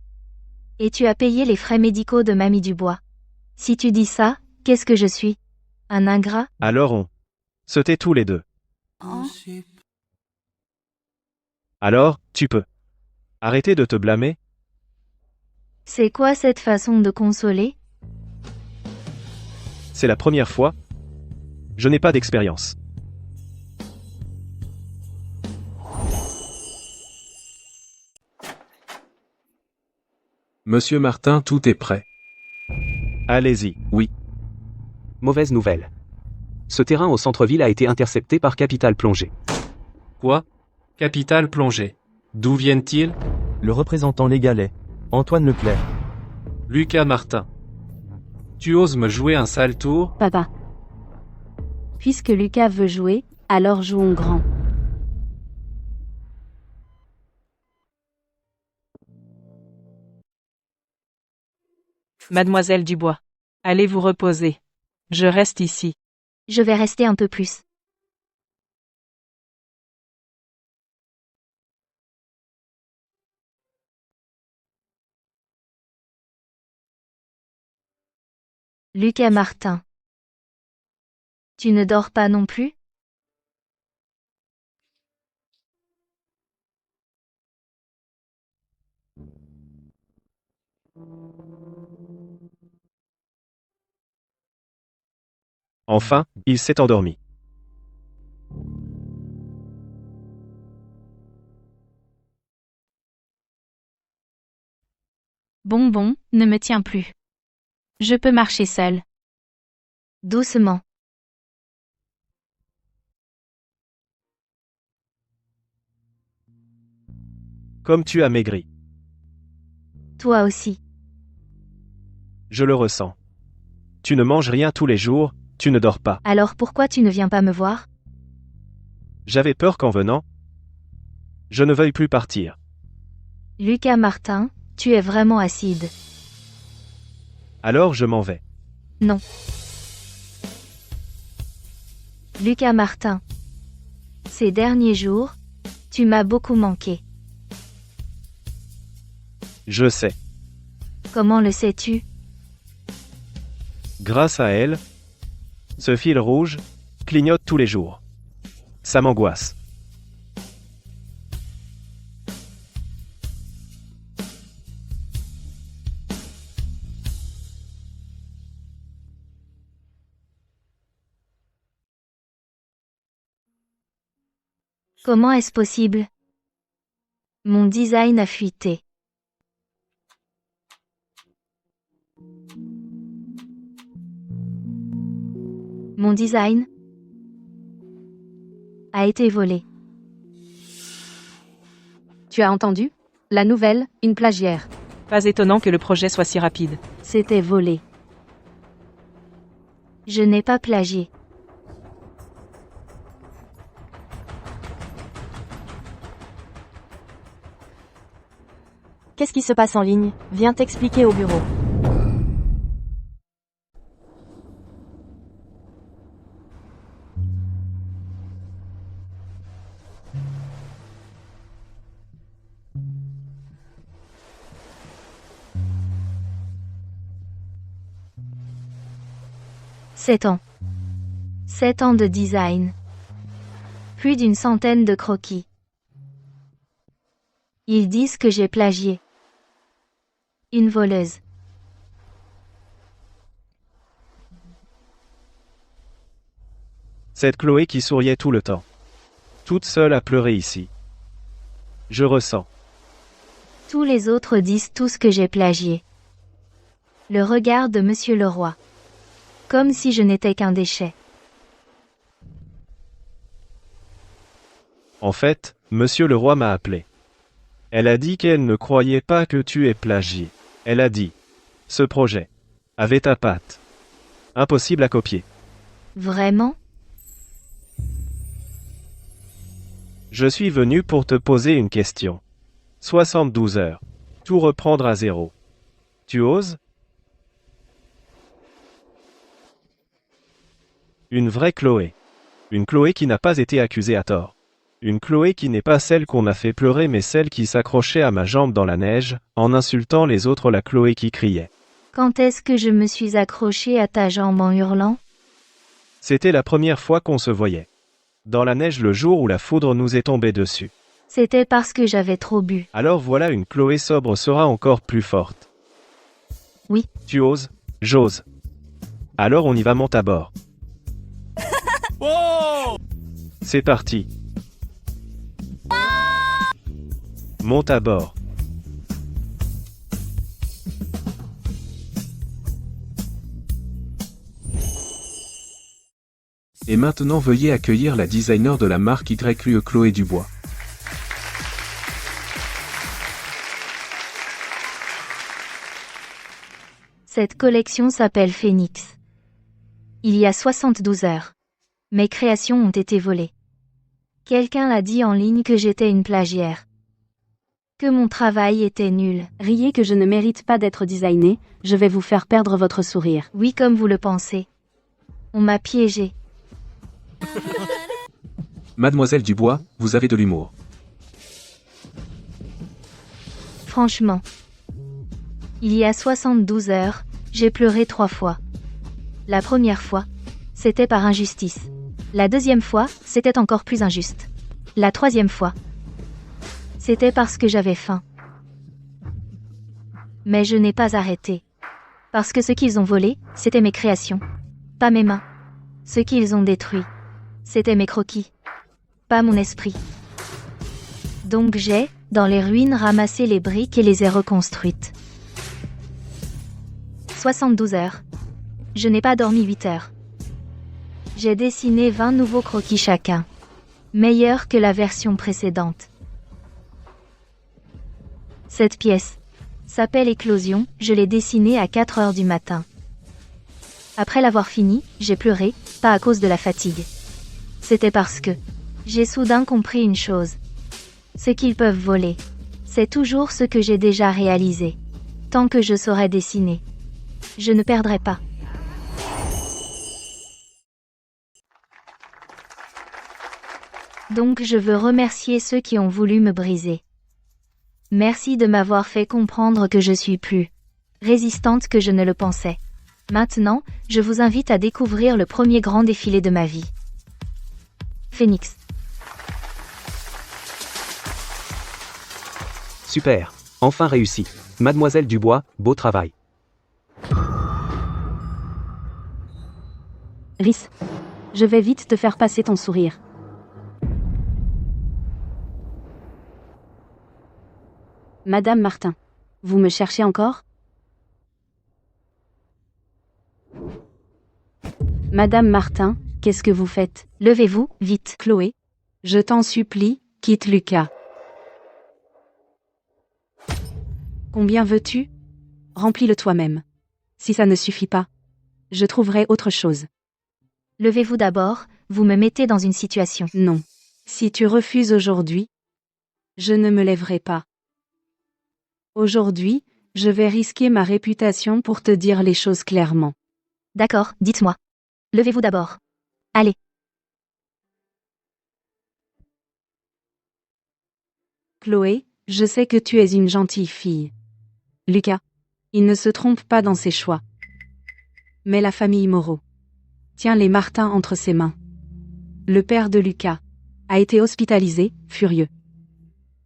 Et tu as payé les frais médicaux de Mamie Dubois. Si tu dis ça, qu'est-ce que je suis? Un ingrat? Alors on se tait tous les deux. Alors, tu peux arrêter de te blâmer? C'est quoi cette façon de consoler? C'est la première fois. Je n'ai pas d'expérience. Monsieur Martin, tout est prêt. Allez-y. Mauvaise nouvelle. Ce terrain au centre-ville a été intercepté par Capital Plongée. Quoi? Capital Plongée. D'où viennent-ils? Le représentant légal est Antoine Leclerc. Lucas Martin. Tu oses me jouer un sale tour? Papa. Puisque Lucas veut jouer, alors jouons grand. Mademoiselle Dubois. Allez vous reposer. Je reste ici. Je vais rester un peu plus. Lucas Martin. Tu ne dors pas non plus? Enfin, il s'est endormi. Bon, ne me tiens plus. Je peux marcher seule. Doucement. Comme tu as maigri. Toi aussi. Je le ressens. Tu ne manges rien tous les jours, tu ne dors pas. Alors pourquoi tu ne viens pas me voir? J'avais peur qu'en venant, je ne veuille plus partir. Lucas Martin, tu es vraiment acide. Alors je m'en vais. Non. Lucas Martin. Ces derniers jours, tu m'as beaucoup manqué. Je sais. Comment le sais-tu? Grâce à elle, ce fil rouge clignote tous les jours. Ça m'angoisse. Comment est-ce possible? Mon design a fuité. Mon design a été volé. Tu as entendu? La nouvelle, une plagiaire. Pas étonnant que le projet soit si rapide. C'était volé. Je n'ai pas plagié. Qu'est-ce qui se passe en ligne? Viens t'expliquer au bureau. Sept ans. 7 ans de design. Plus d'une centaine de croquis. Ils disent que j'ai plagié. Une voleuse. Cette Chloé qui souriait tout le temps. Toute seule à pleurer ici. Je ressens. Tous les autres disent tous que j'ai plagié. Le regard de Monsieur Leroy. Comme si je n'étais qu'un déchet. En fait, Monsieur le Roi m'a appelé. Elle a dit qu'elle ne croyait pas que tu aies plagié. Elle a dit. Ce projet avait ta patte. Impossible à copier. Vraiment? Je suis venu pour te poser une question. 72 heures. Tout reprendre à zéro. Tu oses? Une vraie Chloé. Une Chloé qui n'a pas été accusée à tort. Une Chloé qui n'est pas celle qu'on a fait pleurer mais celle qui s'accrochait à ma jambe dans la neige, en insultant les autres, la Chloé qui criait. Quand est-ce que je me suis accrochée à ta jambe en hurlant? C'était la première fois qu'on se voyait. Dans la neige le jour où la foudre nous est tombée dessus. C'était parce que j'avais trop bu. Alors voilà, une Chloé sobre sera encore plus forte. Oui. Tu oses? J'ose. Alors on y va, monte à bord. C'est parti. Monte à bord. Et maintenant veuillez accueillir la designer de la marque YLUE, Chloé Dubois. Cette collection s'appelle Phoenix. Il y a 72 heures. Mes créations ont été volées. Quelqu'un a dit en ligne que j'étais une plagiaire. Que mon travail était nul. Riez que je ne mérite pas d'être designé, je vais vous faire perdre votre sourire. Oui, comme vous le pensez. On m'a piégé. Mademoiselle Dubois, vous avez de l'humour. Franchement. Il y a 72 heures, j'ai pleuré 3 fois. La première fois, c'était par injustice. La deuxième fois, c'était encore plus injuste. La troisième fois, c'était parce que j'avais faim. Mais je n'ai pas arrêté. Parce que ce qu'ils ont volé, c'était mes créations. Pas mes mains. Ce qu'ils ont détruit, c'était mes croquis. Pas mon esprit. Donc j'ai, dans les ruines, ramassé les briques et les ai reconstruites. 72 heures. Je n'ai pas dormi 8 heures. J'ai dessiné 20 nouveaux croquis chacun. Meilleurs que la version précédente. Cette pièce s'appelle Éclosion, je l'ai dessinée à 4 heures du matin. Après l'avoir fini, j'ai pleuré, pas à cause de la fatigue. C'était parce que j'ai soudain compris une chose. Ce qu'ils peuvent voler, c'est toujours ce que j'ai déjà réalisé. Tant que je saurai dessiner, je ne perdrai pas. Donc je veux remercier ceux qui ont voulu me briser. Merci de m'avoir fait comprendre que je suis plus résistante que je ne le pensais. Maintenant, je vous invite à découvrir le premier grand défilé de ma vie. Phoenix. Super. Enfin réussi. Mademoiselle Dubois, beau travail. Rhys. Je vais vite te faire passer ton sourire. Madame Martin. Vous me cherchez encore? Madame Martin, qu'est-ce que vous faites? Levez-vous, vite. Chloé, je t'en supplie, quitte Lucas. Combien veux-tu? Remplis-le toi-même. Si ça ne suffit pas, je trouverai autre chose. Levez-vous d'abord, vous me mettez dans une situation. Non. Si tu refuses aujourd'hui, je ne me lèverai pas. Aujourd'hui, je vais risquer ma réputation pour te dire les choses clairement. D'accord, dites-moi. Levez-vous d'abord. Allez. Chloé, je sais que tu es une gentille fille. Lucas, il ne se trompe pas dans ses choix. Mais la famille Moreau tient les Martin entre ses mains. Le père de Lucas a été hospitalisé, furieux.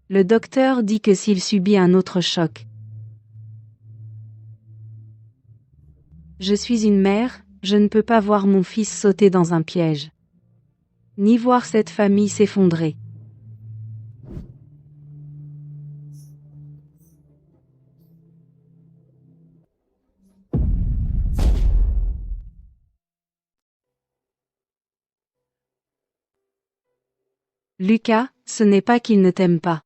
Le docteur dit que s'il subit un autre choc. Je suis une mère, je ne peux pas voir mon fils sauter dans un piège. Ni voir cette famille s'effondrer. Lucas, ce n'est pas qu'il ne t'aime pas.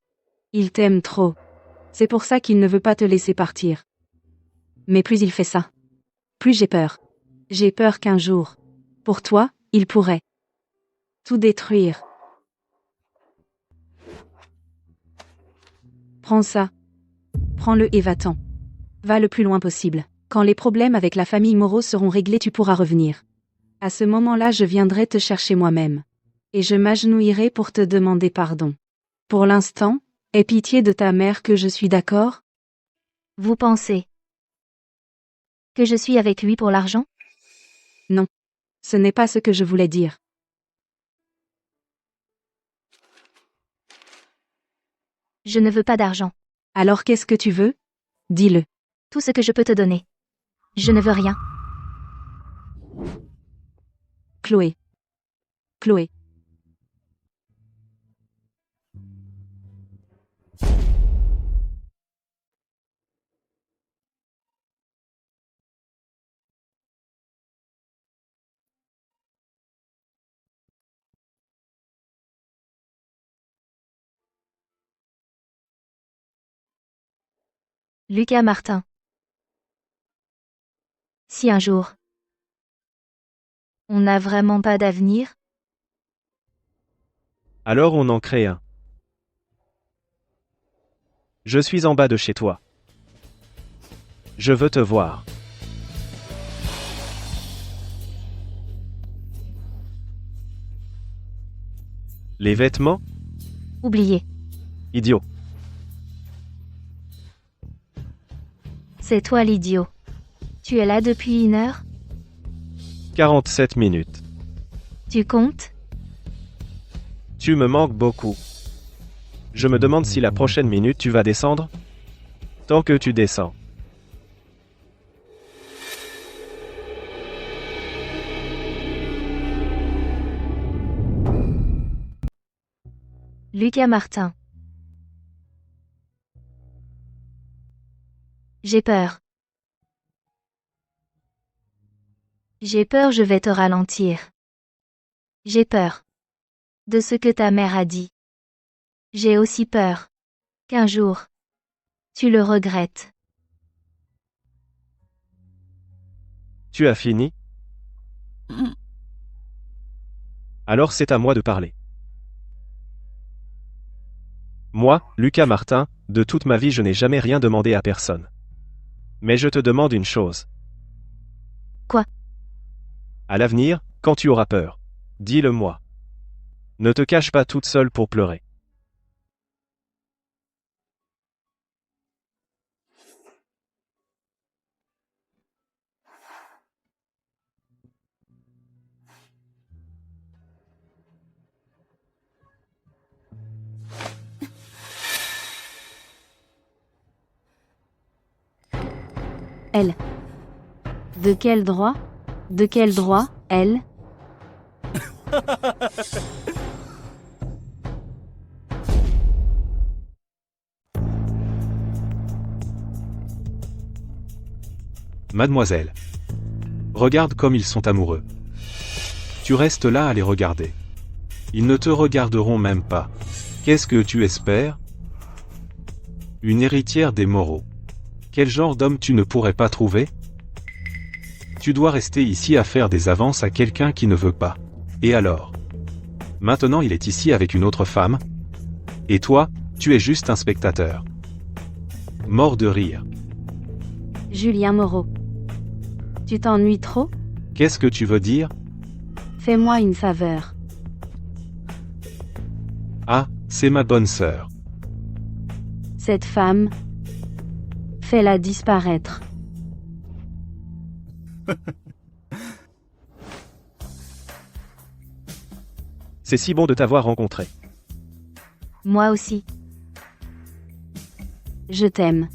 Il t'aime trop. C'est pour ça qu'il ne veut pas te laisser partir. Mais plus il fait ça, plus j'ai peur. J'ai peur qu'un jour, pour toi, il pourrait tout détruire. Prends ça. Prends-le et va-t'en. Va le plus loin possible. Quand les problèmes avec la famille Moreau seront réglés, tu pourras revenir. À ce moment-là, je viendrai te chercher moi-même. Et je m'agenouillerai pour te demander pardon. Pour l'instant, aie pitié de ta mère, que je suis d'accord? Vous pensez que je suis avec lui pour l'argent? Non. Ce n'est pas ce que je voulais dire. Je ne veux pas d'argent. Alors qu'est-ce que tu veux? Dis-le. Tout ce que je peux te donner. Je ne veux rien. Chloé. Chloé. Lucas Martin. Si un jour, on n'a vraiment pas d'avenir, Alors on en crée un. Je suis en bas de chez toi. Je veux te voir. Les vêtements? oubliez. Idiot. C'est toi l'idiot. Tu es là depuis 1 heure? 47 minutes. Tu comptes? Tu me manques beaucoup. Je me demande si la prochaine minute tu vas descendre? Tant que tu descends. Lucas Martin. J'ai peur. J'ai peur, je vais te ralentir. J'ai peur de ce que ta mère a dit. J'ai aussi peur qu'un jour, tu le regrettes. Tu as fini? Alors c'est à moi de parler. Moi, Lucas Martin, de toute ma vie je n'ai jamais rien demandé à personne. Mais je te demande une chose. Quoi? À l'avenir, quand tu auras peur, dis-le-moi. Ne te cache pas toute seule pour pleurer. Elle. De quel droit? De quel droit, elle? Mademoiselle. Regarde comme ils sont amoureux. Tu restes là à les regarder. Ils ne te regarderont même pas. Qu'est-ce que tu espères? Une héritière des Moreau. Quel genre d'homme tu ne pourrais pas trouver? Tu dois rester ici à faire des avances à quelqu'un qui ne veut pas. Et alors? Maintenant il est ici avec une autre femme? Et toi, tu es juste un spectateur. Mort de rire. Julien Moreau. Tu t'ennuies trop? Qu'est-ce que tu veux dire? Fais-moi une faveur. Ah, c'est ma bonne sœur. Cette femme, fais-la disparaître. C'est si bon de t'avoir rencontré. Moi aussi. Je t'aime.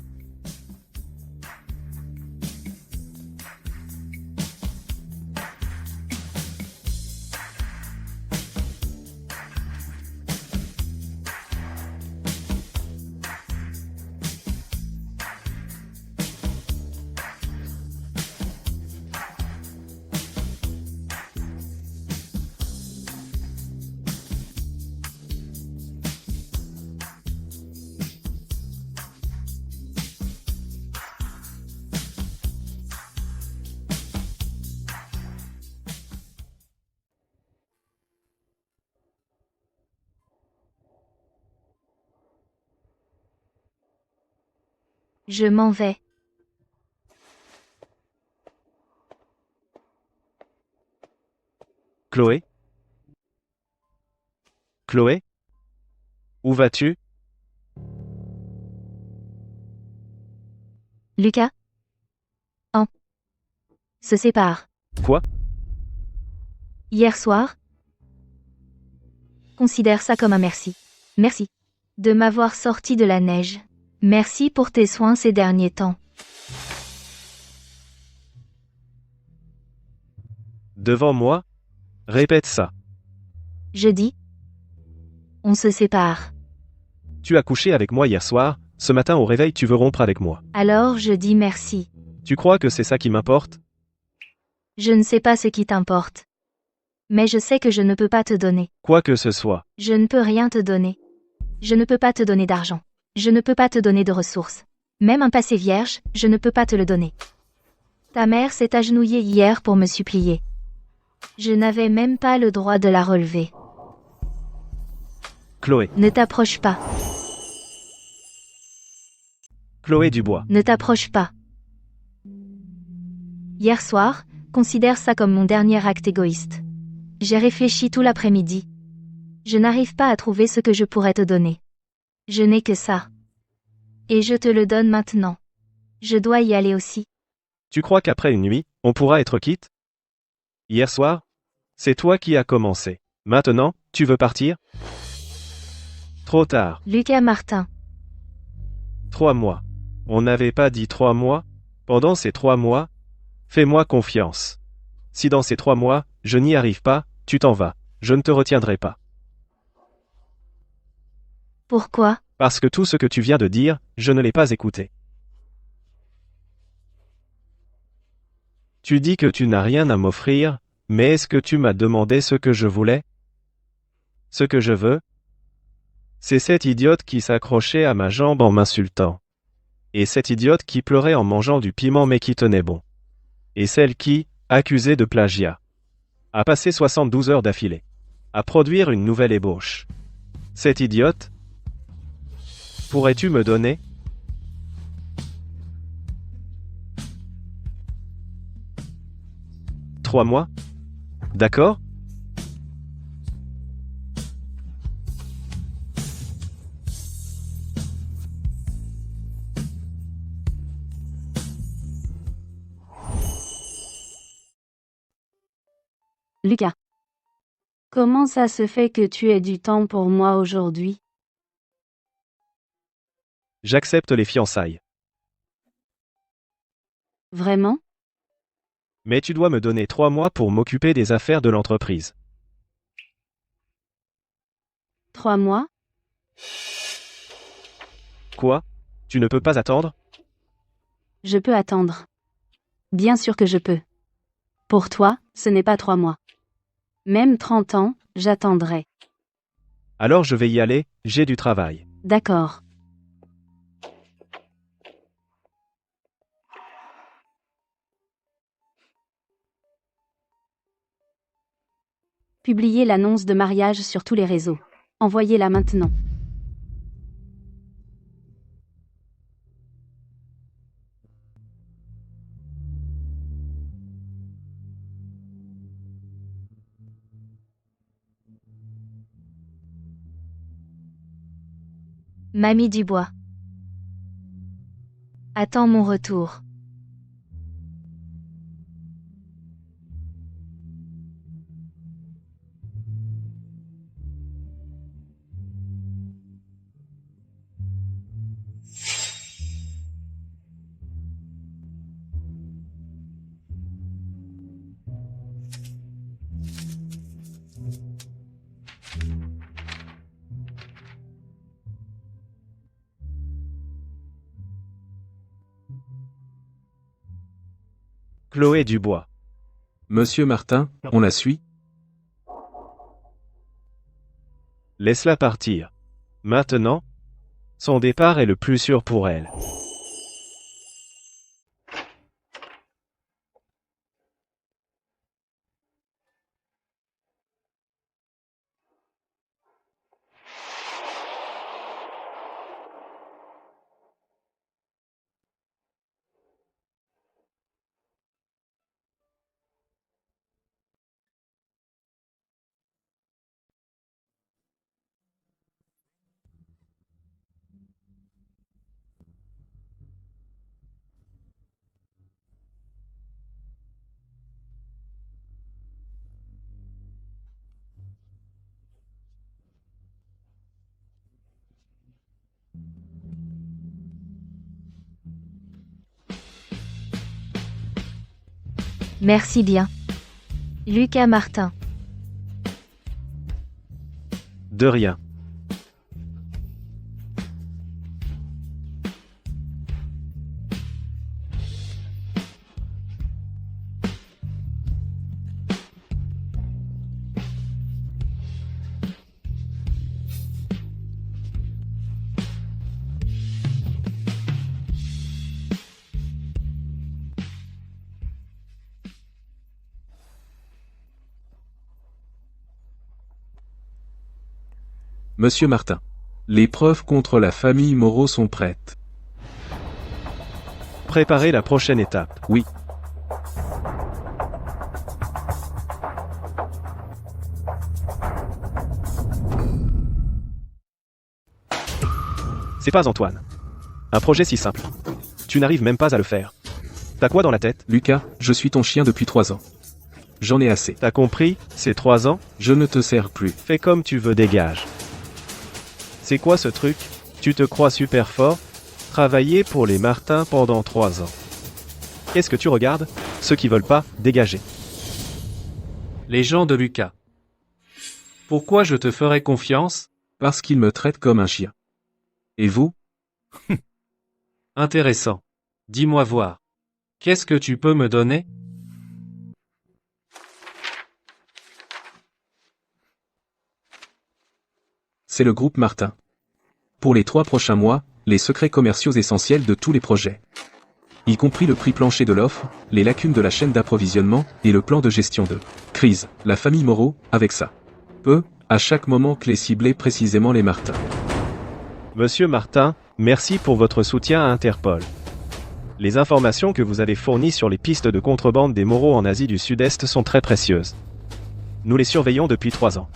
Je m'en vais. Chloé? Chloé? Où vas-tu? Lucas? Se sépare. Quoi? Hier soir? Considère ça comme un merci. Merci. De m'avoir sorti de la neige. Merci pour tes soins ces derniers temps. Devant moi? Répète ça. Je dis. On se sépare. Tu as couché avec moi hier soir, ce matin au réveil tu veux rompre avec moi. Alors je dis merci. Tu crois que c'est ça qui m'importe? Je ne sais pas ce qui t'importe. Mais je sais que je ne peux pas te donner. Quoi que ce soit. Je ne peux rien te donner. Je ne peux pas te donner d'argent. Je ne peux pas te donner de ressources. Même un passé vierge, je ne peux pas te le donner. Ta mère s'est agenouillée hier pour me supplier. Je n'avais même pas le droit de la relever. Chloé. Ne t'approche pas. Chloé Dubois. Ne t'approche pas. Hier soir, considère ça comme mon dernier acte égoïste. J'ai réfléchi tout l'après-midi. Je n'arrive pas à trouver ce que je pourrais te donner. Je n'ai que ça. Et je te le donne maintenant. Je dois y aller aussi. Tu crois qu'après une nuit, on pourra être quitte? Hier soir? C'est toi qui as commencé. Maintenant, tu veux partir? Trop tard. Lucas Martin. 3 mois. On n'avait pas dit 3 mois? Pendant ces 3 mois? Fais-moi confiance. Si dans ces 3 mois, je n'y arrive pas, tu t'en vas. Je ne te retiendrai pas. Pourquoi? Parce que tout ce que tu viens de dire, je ne l'ai pas écouté. Tu dis que tu n'as rien à m'offrir, mais est-ce que tu m'as demandé ce que je voulais? Ce que je veux? C'est cette idiote qui s'accrochait à ma jambe en m'insultant. Et cette idiote qui pleurait en mangeant du piment mais qui tenait bon. Et celle qui, accusée de plagiat, a passé 72 heures d'affilée à produire une nouvelle ébauche. Cette idiote? Pourrais-tu me donner? « 3 mois? D'accord? Lucas. Comment ça se fait que tu aies du temps pour moi aujourd'hui? J'accepte les fiançailles. Vraiment? Mais tu dois me donner 3 mois pour m'occuper des affaires de l'entreprise. 3 mois? Quoi? Tu ne peux pas attendre? Je peux attendre. Bien sûr que je peux. Pour toi, ce n'est pas 3 mois. Même 30 ans, j'attendrai. Alors je vais y aller, j'ai du travail. D'accord. Publiez l'annonce de mariage sur tous les réseaux. Envoyez-la maintenant. Mamie Dubois. Attends mon retour. Chloé Dubois. Monsieur Martin, on la suit? Laisse-la partir. Maintenant, son départ est le plus sûr pour elle. Merci bien. Lucas Martin. De rien. Monsieur Martin. Les preuves contre la famille Moreau sont prêtes. Préparez la prochaine étape. Oui. C'est pas Antoine. Un projet si simple. Tu n'arrives même pas à le faire. T'as quoi dans la tête? Lucas, je suis ton chien depuis 3 ans. J'en ai assez. T'as compris? C'est 3 ans? Je ne te sers plus. Fais comme tu veux, dégage. C'est quoi ce truc? Tu te crois super fort? Travailler pour les Martins pendant 3 ans. Qu'est-ce que tu regardes? Ceux qui veulent pas, dégager. Les gens de Lucas. Pourquoi je te ferais confiance? Parce qu'il me traite comme un chien. Et vous? Intéressant. Dis-moi voir. Qu'est-ce que tu peux me donner? C'est le groupe Martin. Pour les 3 prochains mois, les secrets commerciaux essentiels de tous les projets. Y compris le prix plancher de l'offre, les lacunes de la chaîne d'approvisionnement et le plan de gestion de crise. La famille Moreau, avec ça. Peut, à chaque moment clé cibler précisément les Martins. Monsieur Martin, merci pour votre soutien à Interpol. Les informations que vous avez fournies sur les pistes de contrebande des Moreau en Asie du Sud-Est sont très précieuses. Nous les surveillons depuis 3 ans.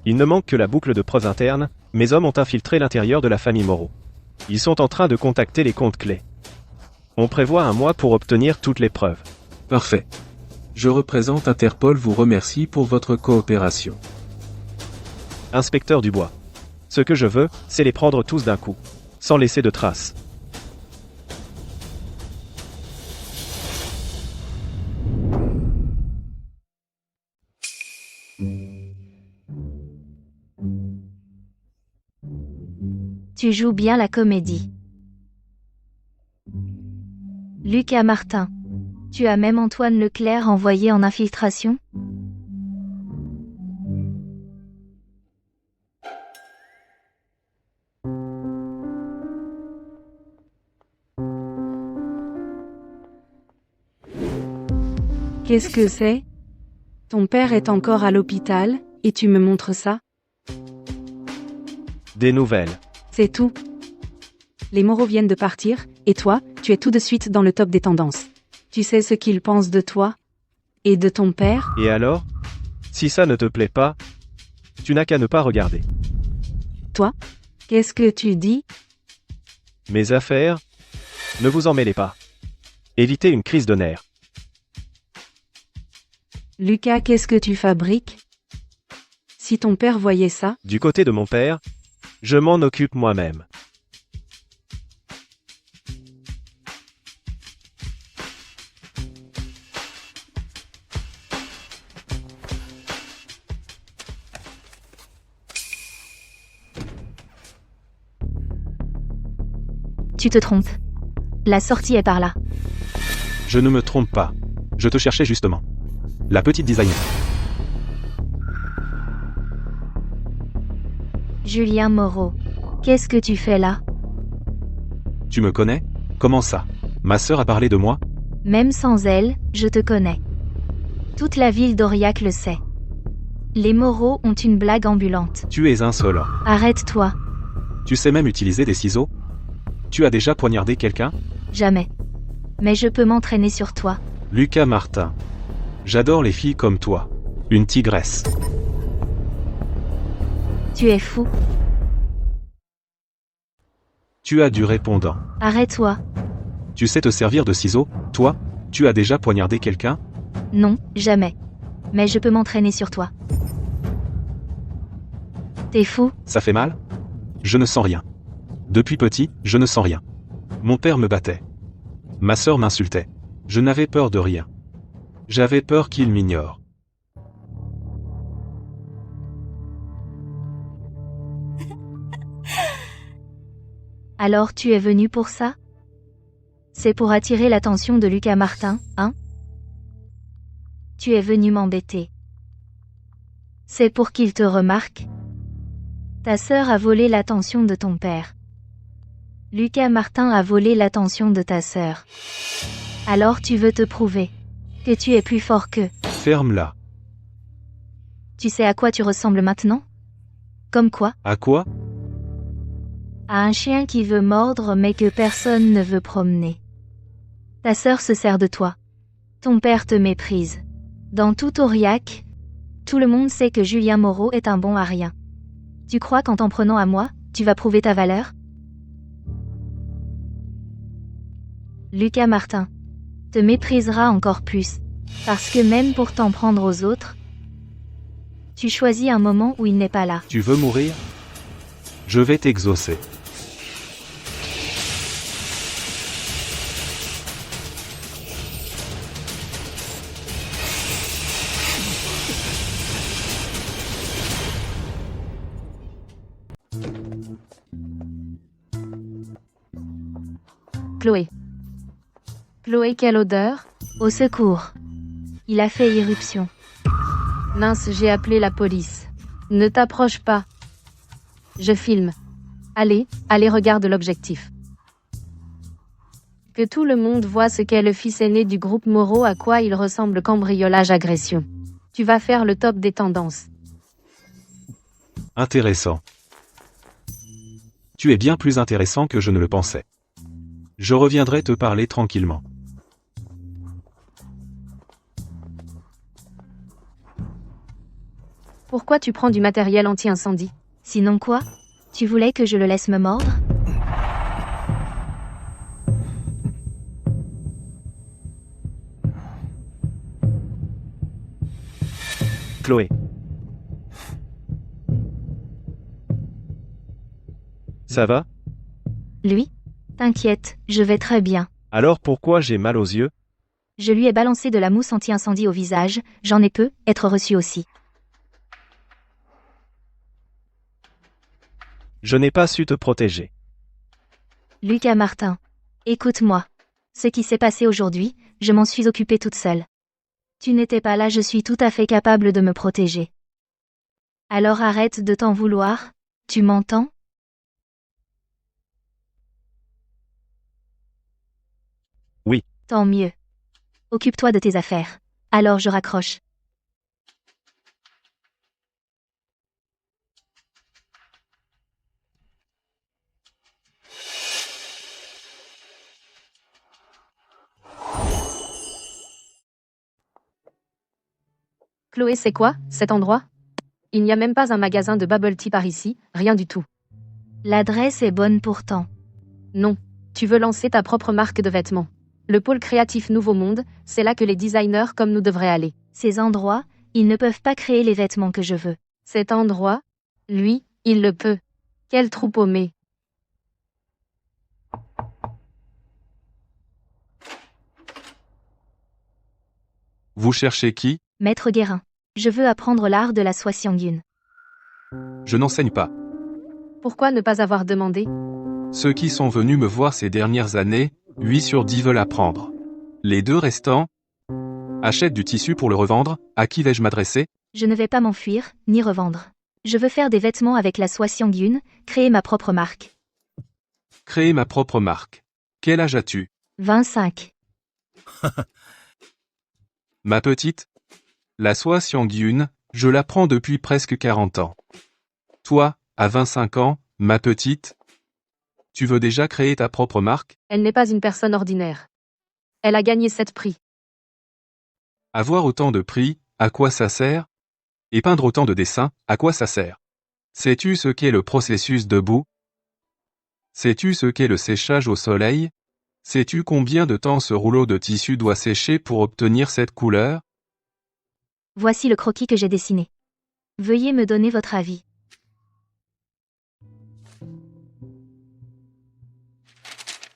Il ne manque que la boucle de preuves internes, mes hommes ont infiltré l'intérieur de la famille Moreau. Ils sont en train de contacter les comptes clés. On prévoit 1 mois pour obtenir toutes les preuves. Parfait. Je représente Interpol vous remercie pour votre coopération. Inspecteur Dubois. Ce que je veux, c'est les prendre tous d'un coup, sans laisser de traces. Tu joues bien la comédie. Lucas Martin. Tu as même Antoine Leclerc envoyé en infiltration? Qu'est-ce que c'est? Ton père est encore à l'hôpital, et tu me montres ça? Des nouvelles. C'est tout. Les Moreau viennent de partir, et toi, tu es tout de suite dans le top des tendances. Tu sais ce qu'ils pensent de toi? Et de ton père? Et alors? Si ça ne te plaît pas, tu n'as qu'à ne pas regarder. Toi? Qu'est-ce que tu dis? Mes affaires? Ne vous en mêlez pas. Évitez une crise de nerfs. Lucas, qu'est-ce que tu fabriques? Si ton père voyait ça, Du côté de mon père, je m'en occupe moi-même. Tu te trompes. La sortie est par là. Je ne me trompe pas. Je te cherchais justement. La petite designer. Julien Moreau. Qu'est-ce que tu fais là? Tu me connais? Comment ça? Ma sœur a parlé de moi? Même sans elle, je te connais. Toute la ville d'Aurillac le sait. Les Moreau ont une blague ambulante. Tu es insolent. Arrête-toi. Tu sais même utiliser des ciseaux? Tu as déjà poignardé quelqu'un? Jamais. Mais je peux m'entraîner sur toi. Lucas Martin. J'adore les filles comme toi. Une tigresse. Tu es fou. Tu as du répondant. Arrête-toi. Tu sais te servir de ciseaux, toi? Tu as déjà poignardé quelqu'un? Non, jamais. Mais je peux m'entraîner sur toi. T'es fou? Ça fait mal? Je ne sens rien. Depuis petit, je ne sens rien. Mon père me battait. Ma sœur m'insultait. Je n'avais peur de rien. J'avais peur qu'il m'ignore. Alors tu es venu pour ça? C'est pour attirer l'attention de Lucas Martin, hein? Tu es venu m'embêter. C'est pour qu'il te remarque? Ta sœur a volé l'attention de ton père. Lucas Martin a volé l'attention de ta sœur. Alors tu veux te prouver que tu es plus fort qu'eux. Ferme-la. Tu sais à quoi tu ressembles maintenant? Comme quoi? À quoi? À un chien qui veut mordre mais que personne ne veut promener. Ta sœur se sert de toi. Ton père te méprise. Dans tout Aurillac, tout le monde sait que Julien Moreau est un bon à rien. Tu crois qu'en t'en prenant à moi, tu vas prouver ta valeur? Lucas Martin te méprisera encore plus, parce que même pour t'en prendre aux autres, tu choisis un moment où il n'est pas là. Tu veux mourir? Je vais t'exaucer. Chloé. Chloé, quelle odeur? Au secours. Il a fait irruption. Mince, j'ai appelé la police. Ne t'approche pas. Je filme. Allez, regarde l'objectif. Que tout le monde voit ce qu'est le fils aîné du groupe Moreau, à quoi il ressemble. Cambriolage, agression. Tu vas faire le top des tendances. Intéressant. Tu es bien plus intéressant que je ne le pensais. Je reviendrai te parler tranquillement. Pourquoi tu prends du matériel anti-incendie? Sinon quoi? Tu voulais que je le laisse me mordre? Chloé. Ça va? Lui? T'inquiète, je vais très bien. Alors pourquoi j'ai mal aux yeux? Je lui ai balancé de la mousse anti-incendie au visage, j'en ai peu, être reçu aussi. Je n'ai pas su te protéger. Lucas Martin. Écoute-moi. Ce qui s'est passé aujourd'hui, je m'en suis occupée toute seule. Tu n'étais pas là, je suis tout à fait capable de me protéger. Alors arrête de t'en vouloir, tu m'entends? Oui. Tant mieux. Occupe-toi de tes affaires. Alors je raccroche. Chloé, c'est quoi, cet endroit? Il n'y a même pas un magasin de bubble tea par ici, rien du tout. L'adresse est bonne pourtant. Non. Tu veux lancer ta propre marque de vêtements. Le pôle créatif Nouveau Monde, c'est là que les designers comme nous devraient aller. Ces endroits, ils ne peuvent pas créer les vêtements que je veux. Cet endroit, lui, il le peut. Quel trou paumé. Vous cherchez qui? Maître Guérin. Je veux apprendre l'art de la soie Xiangyun. Je n'enseigne pas. Pourquoi ne pas avoir demandé? Ceux qui sont venus me voir ces dernières années, 8 sur 10 veulent apprendre. Les 2 restants achètent du tissu pour le revendre. À qui vais-je m'adresser? Je ne vais pas m'enfuir, ni revendre. Je veux faire des vêtements avec la soie Xiangyun, créer ma propre marque. Créer ma propre marque. Quel âge as-tu? 25. Ma petite? La soie Xiangyun, je la prends depuis presque 40 ans. Toi, à 25 ans, ma petite? Tu veux déjà créer ta propre marque? Elle n'est pas une personne ordinaire. Elle a gagné 7 prix. Avoir autant de prix, à quoi ça sert? Et peindre autant de dessins, à quoi ça sert? Sais-tu ce qu'est le processus de boue? Sais-tu ce qu'est le séchage au soleil? Sais-tu combien de temps ce rouleau de tissu doit sécher pour obtenir cette couleur? Voici le croquis que j'ai dessiné. Veuillez me donner votre avis.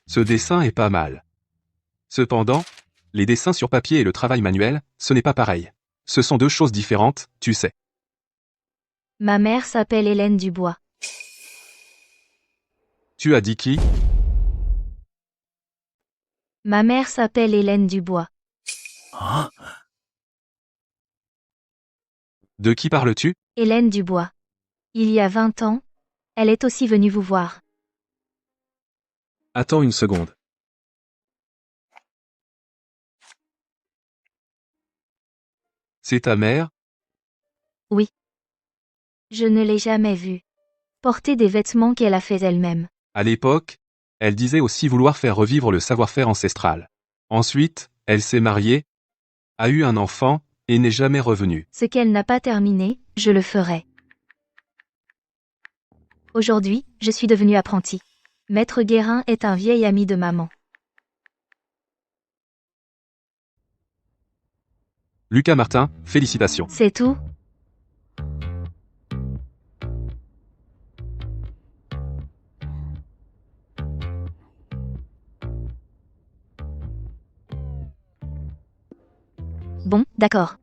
Ce dessin est pas mal. Cependant, les dessins sur papier et le travail manuel, ce n'est pas pareil. Ce sont 2 choses différentes, tu sais. Ma mère s'appelle Hélène Dubois. Tu as dit qui? Ma mère s'appelle Hélène Dubois. De qui parles-tu? Hélène Dubois. Il y a 20 ans, elle est aussi venue vous voir. Attends une seconde. C'est ta mère? Oui. Je ne l'ai jamais vue porter des vêtements qu'elle a fait elle-même. À l'époque, elle disait aussi vouloir faire revivre le savoir-faire ancestral. Ensuite, elle s'est mariée, a eu un enfant, et n'est jamais revenue. Ce qu'elle n'a pas terminé, je le ferai. Aujourd'hui, je suis devenue apprentie. Maître Guérin est un vieil ami de maman. Lucas Martin, félicitations. C'est tout? Bon, d'accord.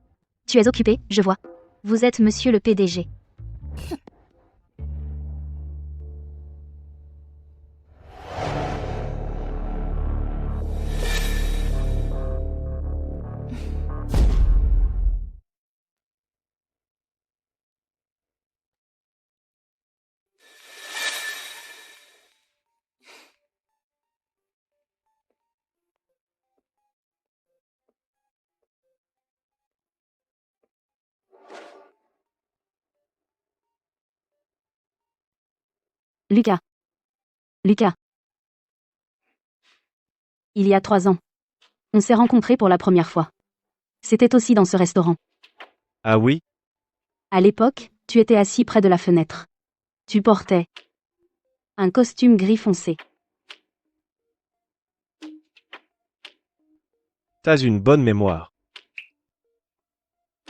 Tu es occupé, je vois. Vous êtes monsieur le PDG. Lucas. Lucas. Il y a 3 ans. On s'est rencontrés pour la première fois. C'était aussi dans ce restaurant. Ah oui? À l'époque, tu étais assis près de la fenêtre. Tu portais un costume gris foncé. T'as une bonne mémoire.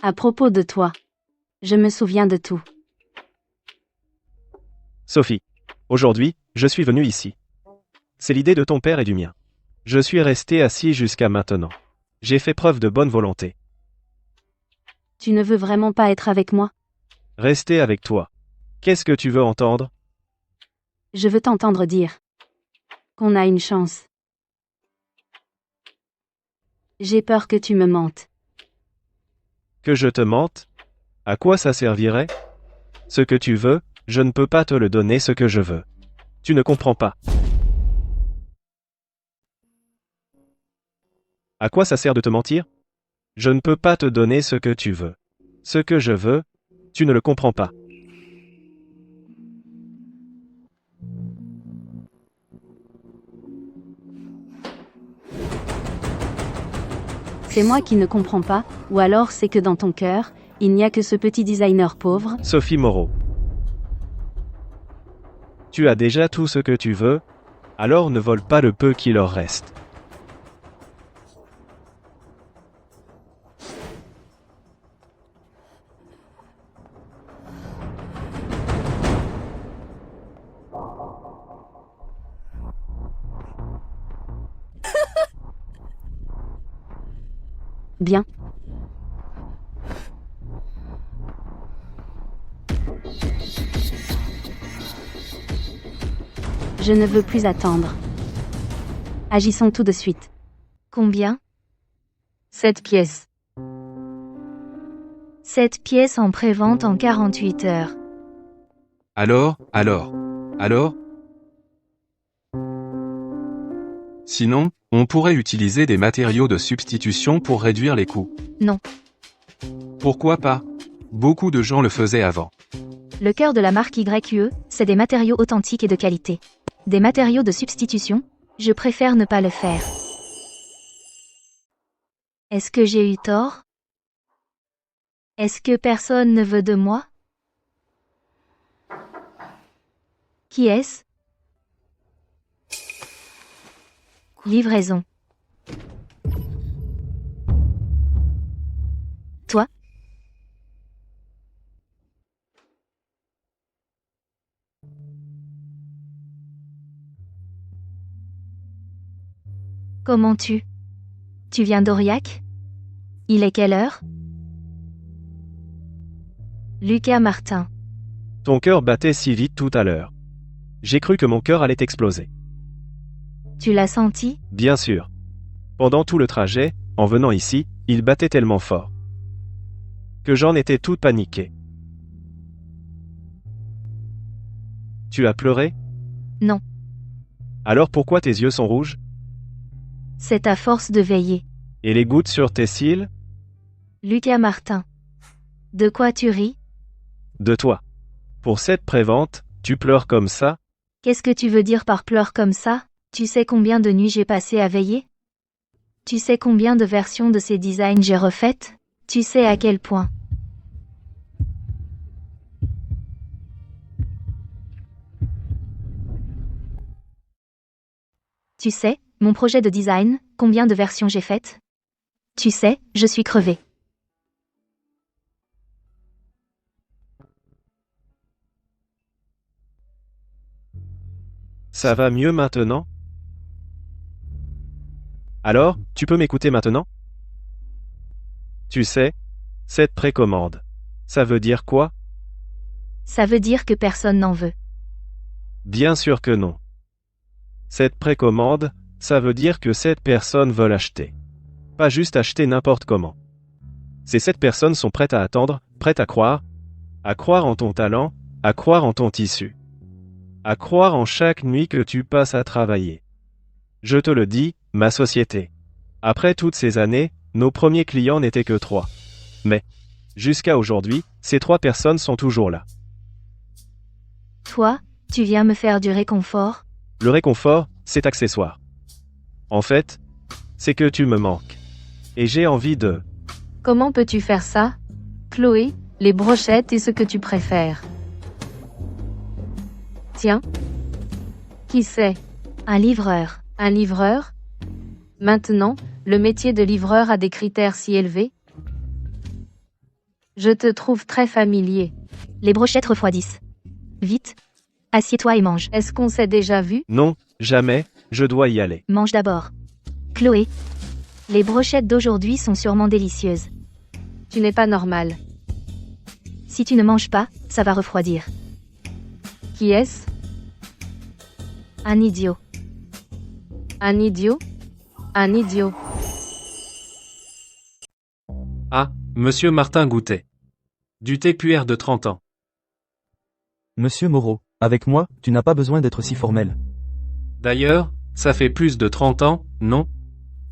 À propos de toi, je me souviens de tout. Sophie. Aujourd'hui, je suis venu ici. C'est l'idée de ton père et du mien. Je suis resté assis jusqu'à maintenant. J'ai fait preuve de bonne volonté. Tu ne veux vraiment pas être avec moi? Rester avec toi. Qu'est-ce que tu veux entendre? Je veux t'entendre dire qu'on a une chance. J'ai peur que tu me mentes. Que je te mente? À quoi ça servirait? Ce que tu veux, je ne peux pas te le donner ce que je veux. Tu ne comprends pas. À quoi ça sert de te mentir? Je ne peux pas te donner ce que tu veux. Ce que je veux, tu ne le comprends pas. C'est moi qui ne comprends pas, ou alors c'est que dans ton cœur, il n'y a que ce petit designer pauvre. Sophie Moreau. Tu as déjà tout ce que tu veux, alors ne vole pas le peu qui leur reste. Bien. Je ne veux plus attendre. Agissons tout de suite. Combien? 7 pièces. 7 pièces en prévente en 48 heures. Alors. Sinon, on pourrait utiliser des matériaux de substitution pour réduire les coûts. Non. Pourquoi pas? Beaucoup de gens le faisaient avant. Le cœur de la marque YQE, c'est des matériaux authentiques et de qualité. Des matériaux de substitution, je préfère ne pas le faire. Est-ce que j'ai eu tort? Est-ce que personne ne veut de moi? Qui est-ce? Livraison. Toi? Comment tu viens d'Aurillac? Il est quelle heure? Lucas Martin. Ton cœur battait si vite tout à l'heure. J'ai cru que mon cœur allait exploser. Tu l'as senti? Bien sûr. Pendant tout le trajet, en venant ici, il battait tellement fort que j'en étais toute paniquée. Tu as pleuré? Non. Alors pourquoi tes yeux sont rouges? C'est à force de veiller. Et les gouttes sur tes cils? Lucas Martin. De quoi tu ris? De toi. Pour cette prévente, tu pleures comme ça? Qu'est-ce que tu veux dire par pleurs comme ça? Tu sais combien de nuits j'ai passé à veiller? Tu sais combien de versions de ces designs j'ai refaites? Tu sais à quel point? Tu sais, mon projet de design, combien de versions j'ai faites? Tu sais, je suis crevée. Ça va mieux maintenant? Alors, tu peux m'écouter maintenant? Tu sais, cette précommande, ça veut dire quoi? Ça veut dire que personne n'en veut. Bien sûr que non. Cette précommande, ça veut dire que 7 personnes veulent acheter. Pas juste acheter n'importe comment. Ces 7 personnes sont prêtes à attendre, prêtes à croire en ton talent, à croire en ton tissu, à croire en chaque nuit que tu passes à travailler. Je te le dis, ma société. Après toutes ces années, nos premiers clients n'étaient que 3. Mais, jusqu'à aujourd'hui, ces 3 personnes sont toujours là. Toi, tu viens me faire du réconfort? Le réconfort, c'est accessoire. En fait, c'est que tu me manques. Et j'ai envie de... Comment peux-tu faire ça? Chloé, les brochettes est ce que tu préfères. Tiens. Qui c'est? Un livreur. Un livreur? Maintenant, le métier de livreur a des critères si élevés? Je te trouve très familier. Les brochettes refroidissent. Vite. Assieds-toi et mange. Est-ce qu'on s'est déjà vu? Non, jamais, je dois y aller. Mange d'abord. Chloé. Les brochettes d'aujourd'hui sont sûrement délicieuses. Tu n'es pas normal. Si tu ne manges pas, ça va refroidir. Qui est-ce? Un idiot. Un idiot? Un idiot. Ah, Monsieur Martin Goutet. Du TQR de 30 ans. Monsieur Moreau, avec moi, tu n'as pas besoin d'être si formel. D'ailleurs, ça fait plus de 30 ans, non?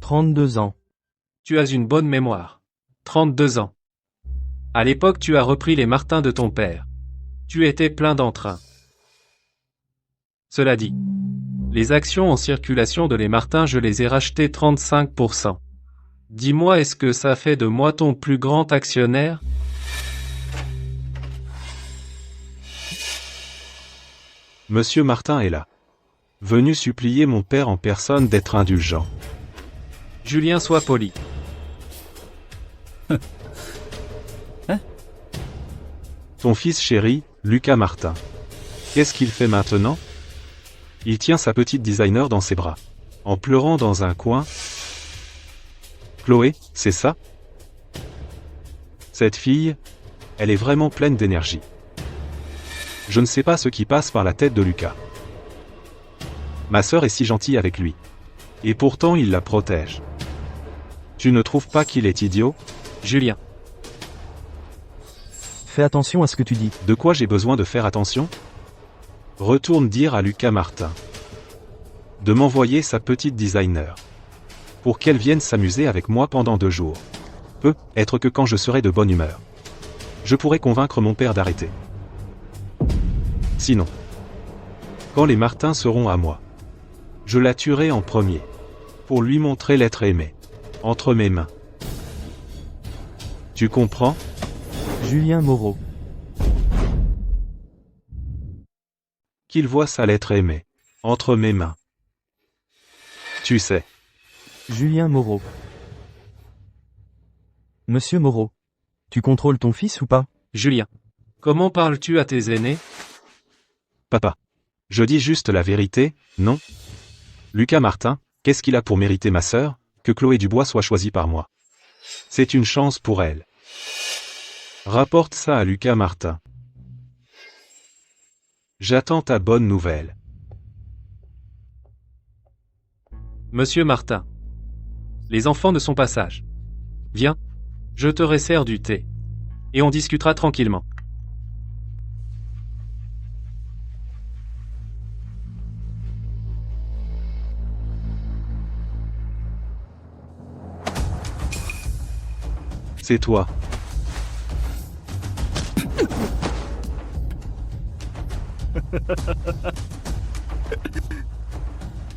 32 ans. Tu as une bonne mémoire. 32 ans. À l'époque, tu as repris les Martin de ton père. Tu étais plein d'entrain. Cela dit, les actions en circulation de les Martin, je les ai rachetées 35%. Dis-moi, est-ce que ça fait de moi ton plus grand actionnaire? Monsieur Martin est là. Venu supplier mon père en personne d'être indulgent. Julien, sois poli. Ton fils chéri, Lucas Martin. Qu'est-ce qu'il fait maintenant? Il tient sa petite designer dans ses bras. En pleurant dans un coin. Chloé, c'est ça? Cette fille, elle est vraiment pleine d'énergie. Je ne sais pas ce qui passe par la tête de Lucas. Ma sœur est si gentille avec lui. Et pourtant il la protège. Tu ne trouves pas qu'il est idiot? Julien. Fais attention à ce que tu dis. De quoi j'ai besoin de faire attention? Retourne dire à Lucas Martin de m'envoyer sa petite designer. Pour qu'elle vienne s'amuser avec moi pendant 2 jours. Peut-être que quand je serai de bonne humeur, je pourrai convaincre mon père d'arrêter. Sinon, quand les Martins seront à moi, je la tuerai en premier. Pour lui montrer l'être aimé. Entre mes mains. Tu comprends? Julien Moreau. Qu'il voit sa lettre aimée. Entre mes mains. Tu sais. Julien Moreau. Monsieur Moreau. Tu contrôles ton fils ou pas? Julien. Comment parles-tu à tes aînés? Papa. Je dis juste la vérité, non? Lucas Martin, qu'est-ce qu'il a pour mériter ma sœur, que Chloé Dubois soit choisie par moi? C'est une chance pour elle. Rapporte ça à Lucas Martin. J'attends ta bonne nouvelle. Monsieur Martin. Les enfants ne sont pas sages. Viens, je te resserre du thé. Et on discutera tranquillement. C'est toi.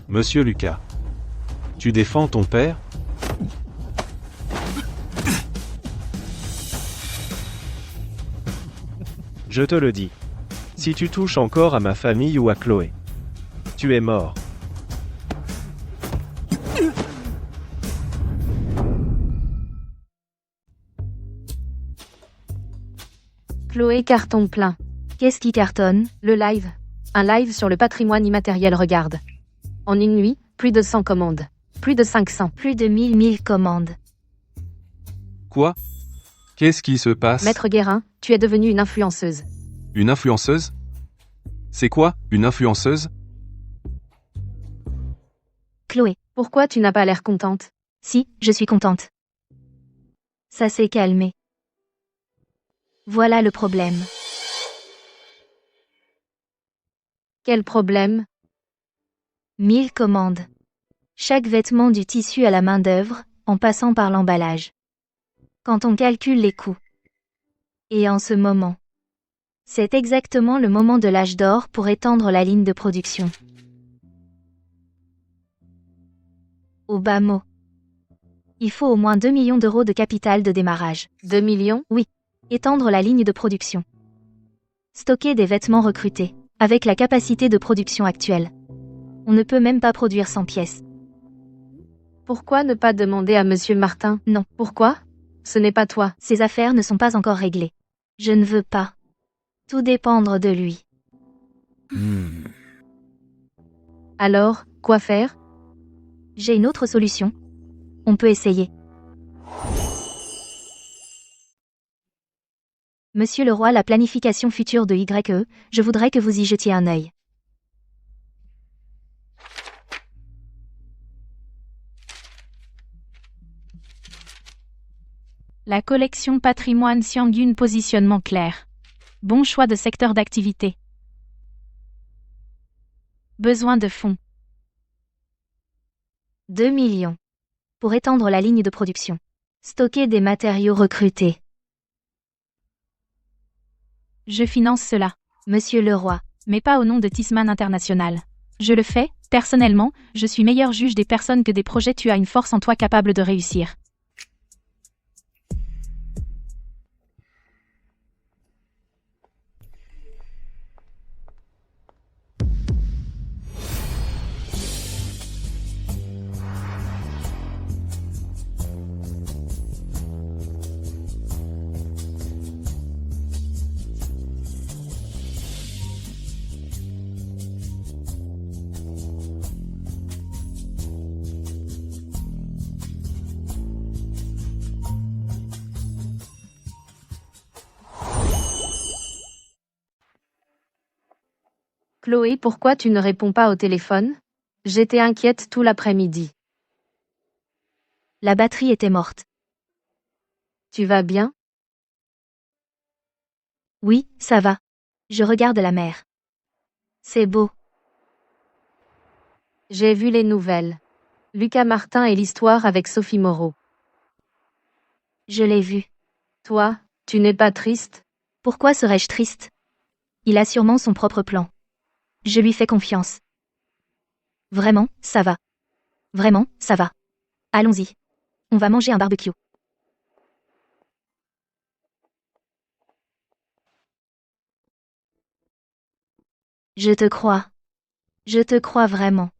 Monsieur Lucas. Tu défends ton père? Je te le dis. Si tu touches encore à ma famille ou à Chloé, tu es mort. Chloé carton plein. Qu'est-ce qui cartonne? Le live. Un live sur le patrimoine immatériel, regarde. En une nuit, plus de 100 commandes. Plus de 500. Plus de 1000 commandes. Quoi? Qu'est-ce qui se passe? Maître Guérin, tu es devenue une influenceuse. Une influenceuse? C'est quoi, une influenceuse? Chloé. Pourquoi tu n'as pas l'air contente? Si, je suis contente. Ça s'est calmé. Voilà le problème. Quel problème? 1000 commandes. Chaque vêtement du tissu à la main-d'œuvre, en passant par l'emballage. Quand on calcule les coûts. Et en ce moment. C'est exactement le moment de l'âge d'or pour étendre la ligne de production. Au bas mot. Il faut au moins 2 millions d'euros de capital de démarrage. 2 millions? Oui. Étendre la ligne de production. Stocker des vêtements recrutés, avec la capacité de production actuelle. On ne peut même pas produire 100 pièces. Pourquoi ne pas demander à Monsieur Martin? Non. Pourquoi? Ce n'est pas toi. Ces affaires ne sont pas encore réglées. Je ne veux pas. Tout dépendre de lui. Alors, quoi faire? J'ai une autre solution. On peut essayer. Monsieur le roi, la planification future de YE, je voudrais que vous y jetiez un œil. La collection patrimoine Xiangyun, positionnement clair. Bon choix de secteur d'activité. Besoin de fonds. 2 millions. Pour étendre la ligne de production. Stocker des matériaux recrutés. Je finance cela. Monsieur Leroy. Mais pas au nom de Tissman International. Je le fais, personnellement, je suis meilleur juge des personnes que des projets. Tu as une force en toi capable de réussir. Chloé, pourquoi tu ne réponds pas au téléphone? J'étais inquiète tout l'après-midi. La batterie était morte. Tu vas bien? Oui, ça va. Je regarde la mer. C'est beau. J'ai vu les nouvelles. Lucas Martin et l'histoire avec Sophie Moreau. Je l'ai vu. Toi, tu n'es pas triste? Pourquoi serais-je triste? Il a sûrement son propre plan. Je lui fais confiance. Vraiment, ça va. Vraiment, ça va. Allons-y. On va manger un barbecue. Je te crois. Je te crois vraiment.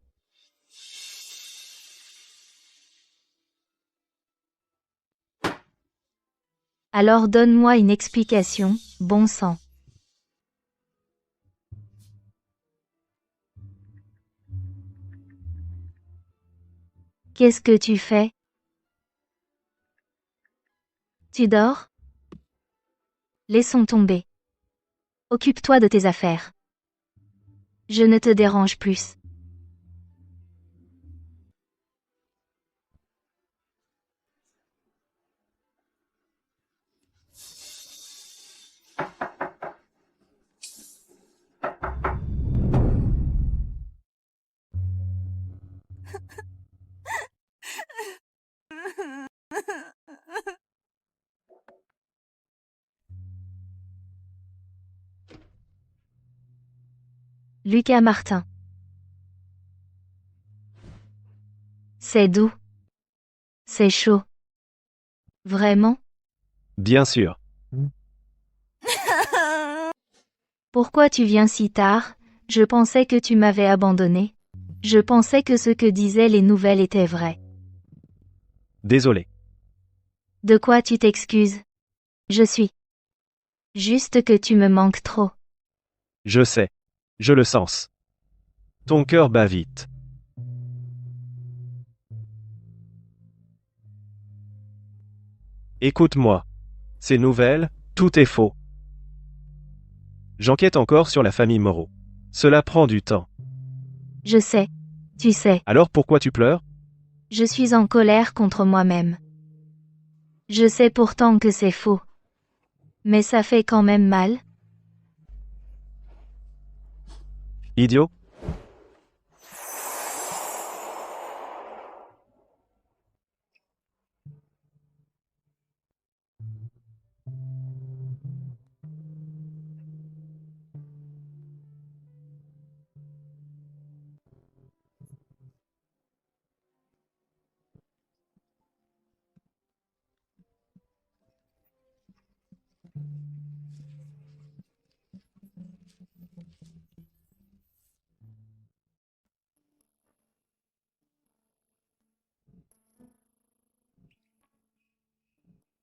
Alors donne-moi une explication, bon sang. Qu'est-ce que tu fais? Tu dors? Laissons tomber. Occupe-toi de tes affaires. Je ne te dérange plus. Lucas Martin. C'est doux. C'est chaud. Vraiment? Bien sûr. Pourquoi tu viens si tard? Je pensais que tu m'avais abandonné. Je pensais que ce que disaient les nouvelles était vrai. Désolé. De quoi tu t'excuses? Je suis. Juste que tu me manques trop. Je sais. Je le sens. Ton cœur bat vite. Écoute-moi. Ces nouvelles, tout est faux. J'enquête encore sur la famille Moreau. Cela prend du temps. Je sais. Tu sais. Alors pourquoi tu pleures? Je suis en colère contre moi-même. Je sais pourtant que c'est faux. Mais ça fait quand même mal. Idiot?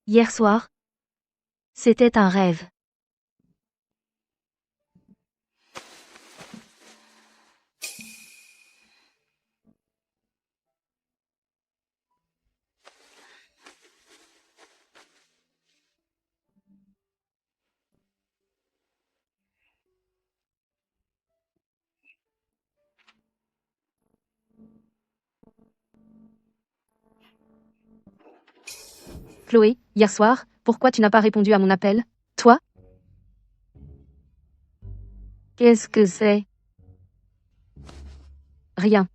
Hier soir, c'était un rêve. Chloé, hier soir, pourquoi tu n'as pas répondu à mon appel? Toi? Qu'est-ce que c'est? Rien.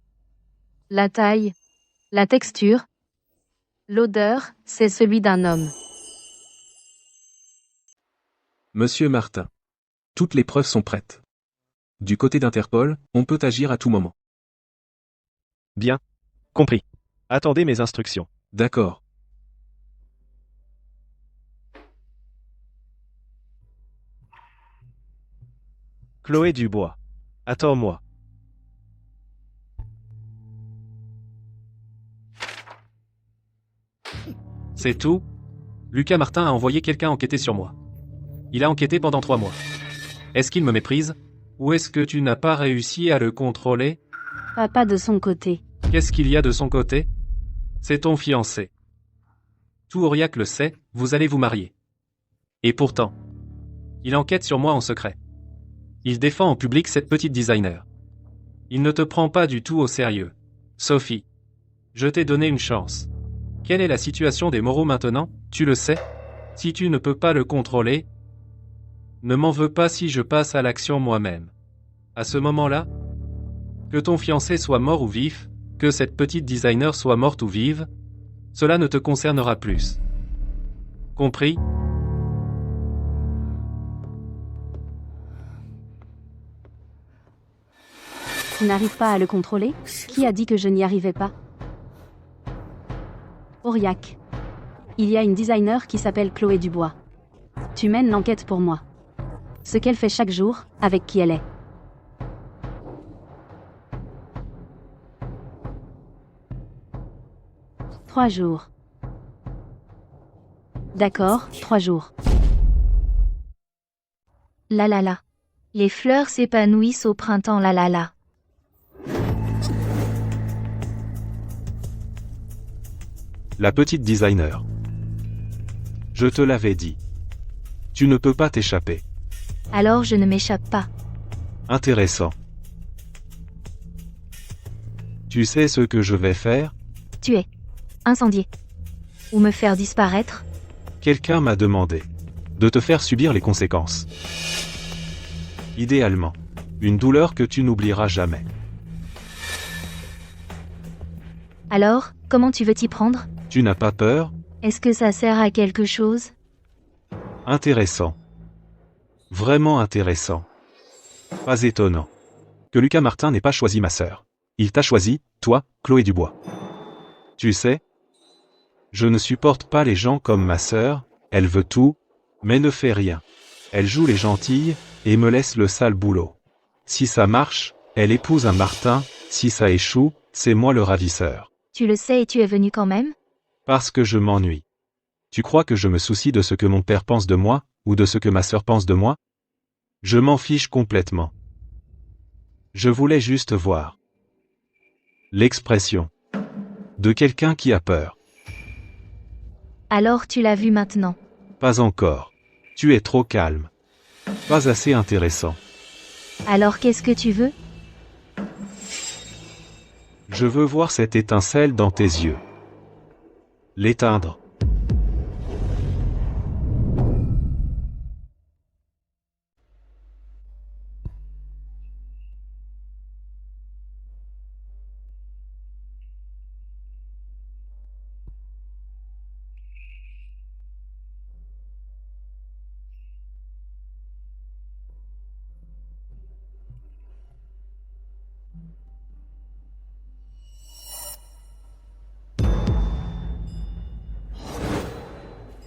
La taille. La texture. L'odeur, c'est celui d'un homme. Monsieur Martin. Toutes les preuves sont prêtes. Du côté d'Interpol, on peut agir à tout moment. Bien. Compris. Attendez mes instructions. D'accord. Chloé Dubois. Attends-moi. C'est tout? Lucas Martin a envoyé quelqu'un enquêter sur moi. Il a enquêté pendant 3 mois. Est-ce qu'il me méprise? Ou est-ce que tu n'as pas réussi à le contrôler? Pas de son côté. Qu'est-ce qu'il y a de son côté? C'est ton fiancé. Tout Aurillac le sait, vous allez vous marier. Et pourtant, il enquête sur moi en secret. Il défend en public cette petite designer. Il ne te prend pas du tout au sérieux. Sophie, je t'ai donné une chance. Quelle est la situation des Moreau maintenant? Tu le sais? Si tu ne peux pas le contrôler, ne m'en veux pas si je passe à l'action moi-même. À ce moment-là, que ton fiancé soit mort ou vif, que cette petite designer soit morte ou vive, cela ne te concernera plus. Compris? Tu n'arrives pas à le contrôler? Qui a dit que je n'y arrivais pas? Aurillac. Il y a une designer qui s'appelle Chloé Dubois. Tu mènes l'enquête pour moi. Ce qu'elle fait chaque jour, avec qui elle est. « 3 jours. D'accord, 3 jours. La la la. Les fleurs s'épanouissent au printemps, la la la. La petite designer. Je te l'avais dit. Tu ne peux pas t'échapper. Alors je ne m'échappe pas. Intéressant. Tu sais ce que je vais faire? Tuer. Incendier. Ou me faire disparaître. Quelqu'un m'a demandé de te faire subir les conséquences. Idéalement, une douleur que tu n'oublieras jamais. Alors, comment tu veux t'y prendre? Tu n'as pas peur? Est-ce que ça sert à quelque chose? Intéressant. Vraiment intéressant. Pas étonnant que Lucas Martin n'ait pas choisi ma sœur. Il t'a choisi, toi, Chloé Dubois. Tu sais, je ne supporte pas les gens comme ma sœur, elle veut tout, mais ne fait rien. Elle joue les gentilles, et me laisse le sale boulot. Si ça marche, elle épouse un Martin, si ça échoue, c'est moi le ravisseur. Tu le sais et tu es venu quand même? Parce que je m'ennuie. Tu crois que je me soucie de ce que mon père pense de moi, ou de ce que ma sœur pense de moi? Je m'en fiche complètement. Je voulais juste voir l'expression de quelqu'un qui a peur. Alors tu l'as vu maintenant. Pas encore. Tu es trop calme. Pas assez intéressant. Alors qu'est-ce que tu veux? Je veux voir cette étincelle dans tes yeux. L'éteindre.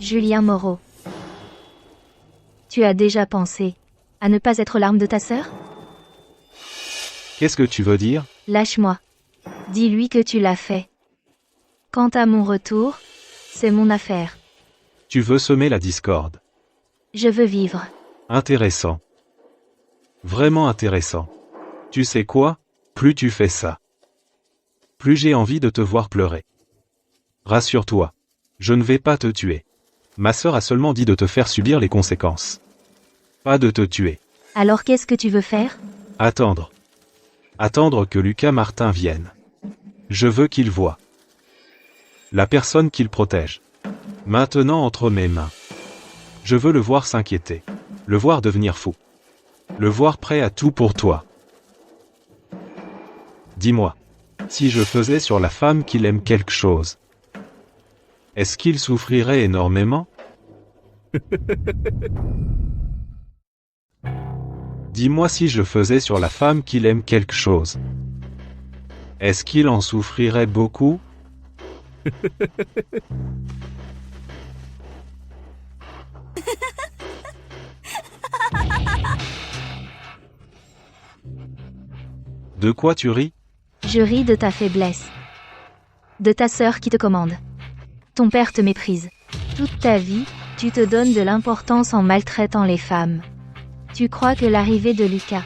Julien Moreau. Tu as déjà pensé à ne pas être l'arme de ta sœur? Qu'est-ce que tu veux dire? Lâche-moi. Dis-lui que tu l'as fait. Quant à mon retour, c'est mon affaire. Tu veux semer la discorde. Je veux vivre. Intéressant. Vraiment intéressant. Tu sais quoi? Plus tu fais ça, plus j'ai envie de te voir pleurer. Rassure-toi. Je ne vais pas te tuer. Ma sœur a seulement dit de te faire subir les conséquences. Pas de te tuer. Alors qu'est-ce que tu veux faire? Attendre. Attendre que Lucas Martin vienne. Je veux qu'il voie la personne qu'il protège. Maintenant entre mes mains. Je veux le voir s'inquiéter. Le voir devenir fou. Le voir prêt à tout pour toi. Dis-moi. Si je faisais sur la femme qu'il aime quelque chose. Est-ce qu'il souffrirait énormément? Dis-moi si je faisais sur la femme qu'il aime quelque chose. Est-ce qu'il en souffrirait beaucoup? De quoi tu ris? Je ris de ta faiblesse. De ta sœur qui te commande. Ton père te méprise. Toute ta vie, tu te donnes de l'importance en maltraitant les femmes. Tu crois que l'arrivée de Lucas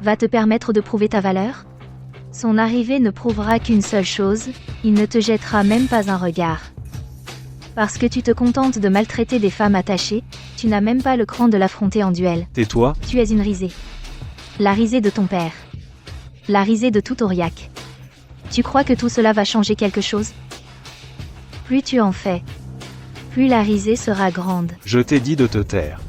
va te permettre de prouver ta valeur? Son arrivée ne prouvera qu'une seule chose, il ne te jettera même pas un regard. Parce que tu te contentes de maltraiter des femmes attachées, tu n'as même pas le cran de l'affronter en duel. Tais-toi. Tu es une risée. La risée de ton père. La risée de tout Aurillac. Tu crois que tout cela va changer quelque chose? Plus tu en fais, plus la risée sera grande. Je t'ai dit de te taire.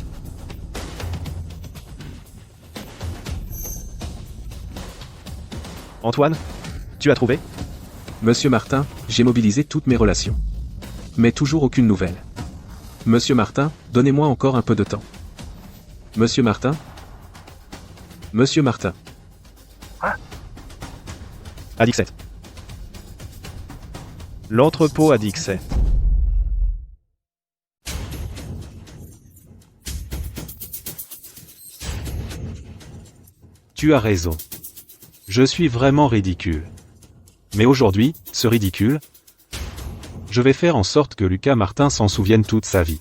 Antoine, tu as trouvé? Monsieur Martin, j'ai mobilisé toutes mes relations. Mais toujours aucune nouvelle. Monsieur Martin, donnez-moi encore un peu de temps. Monsieur Martin? Monsieur Martin. À Dixet. L'entrepôt à Dixet. Tu as raison. Je suis vraiment ridicule. Mais aujourd'hui, ce ridicule, je vais faire en sorte que Lucas Martin s'en souvienne toute sa vie.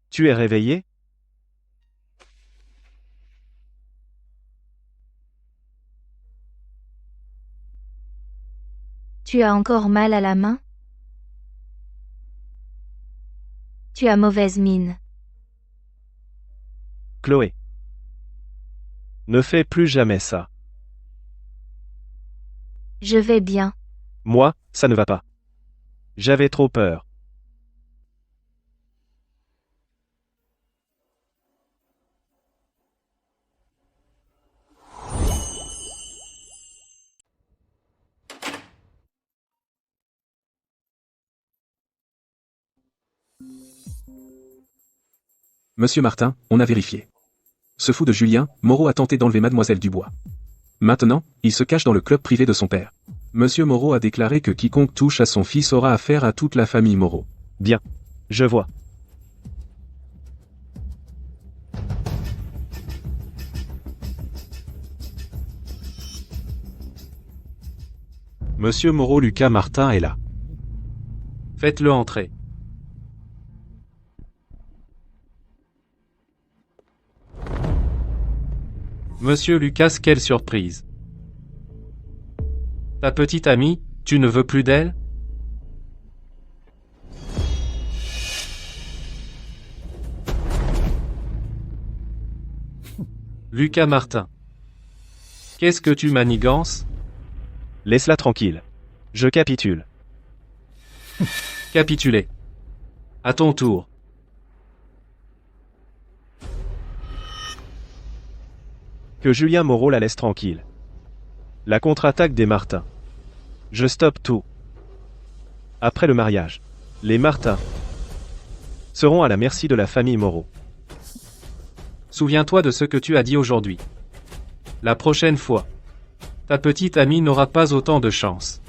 Tu es réveillé? Tu as encore mal à la main? Tu as mauvaise mine. Chloé. Ne fais plus jamais ça. Je vais bien. Moi, ça ne va pas. J'avais trop peur. Monsieur Martin, on a vérifié. Ce fou de Julien, Moreau a tenté d'enlever Mademoiselle Dubois. Maintenant, il se cache dans le club privé de son père. Monsieur Moreau a déclaré que quiconque touche à son fils aura affaire à toute la famille Moreau. Bien. Je vois. Monsieur Moreau, Lucas Martin est là. Faites-le entrer. Monsieur Lucas, quelle surprise. Ta petite amie, tu ne veux plus d'elle? Lucas Martin. Qu'est-ce que tu manigances? Laisse-la tranquille. Je capitule. Capituler. À ton tour. Que Julien Moreau la laisse tranquille. La contre-attaque des Martins. Je stoppe tout. Après le mariage, les Martins seront à la merci de la famille Moreau. Souviens-toi de ce que tu as dit aujourd'hui. La prochaine fois, ta petite amie n'aura pas autant de chance.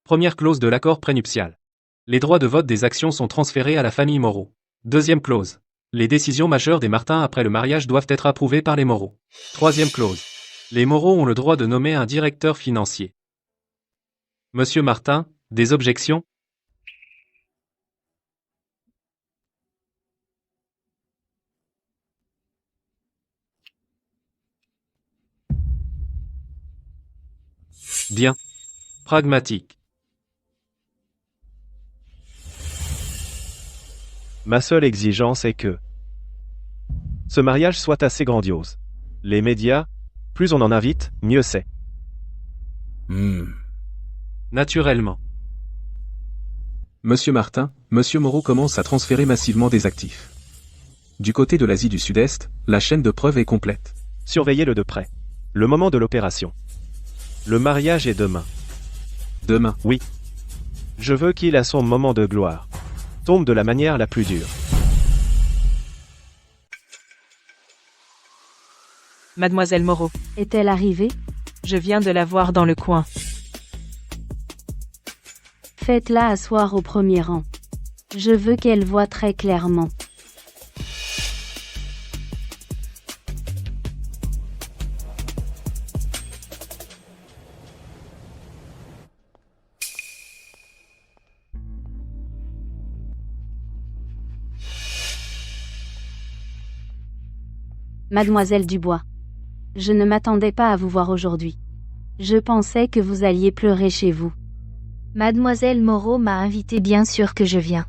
Première clause de l'accord prénuptial. Les droits de vote des actions sont transférés à la famille Moreau. Deuxième clause. Les décisions majeures des Martin après le mariage doivent être approuvées par les Moreau. Troisième clause. Les Moreau ont le droit de nommer un directeur financier. Monsieur Martin, des objections? Bien. Pragmatique. Ma seule exigence est que ce mariage soit assez grandiose. Les médias, plus on en invite, mieux c'est. Naturellement. Monsieur Martin, Monsieur Moreau commence à transférer massivement des actifs. Du côté de l'Asie du Sud-Est, la chaîne de preuve est complète. Surveillez-le de près. Le moment de l'opération. Le mariage est demain. Demain. Oui. Je veux qu'il, à son moment de gloire, tombe de la manière la plus dure. Mademoiselle Moreau, Est-elle arrivée? je viens de la voir dans le coin. Faites-la asseoir au premier rang. Je veux qu'elle voie très clairement. Mademoiselle Dubois. Je ne m'attendais pas à vous voir aujourd'hui. Je pensais que vous alliez pleurer chez vous. Mademoiselle Moreau m'a invité, bien sûr que je viens.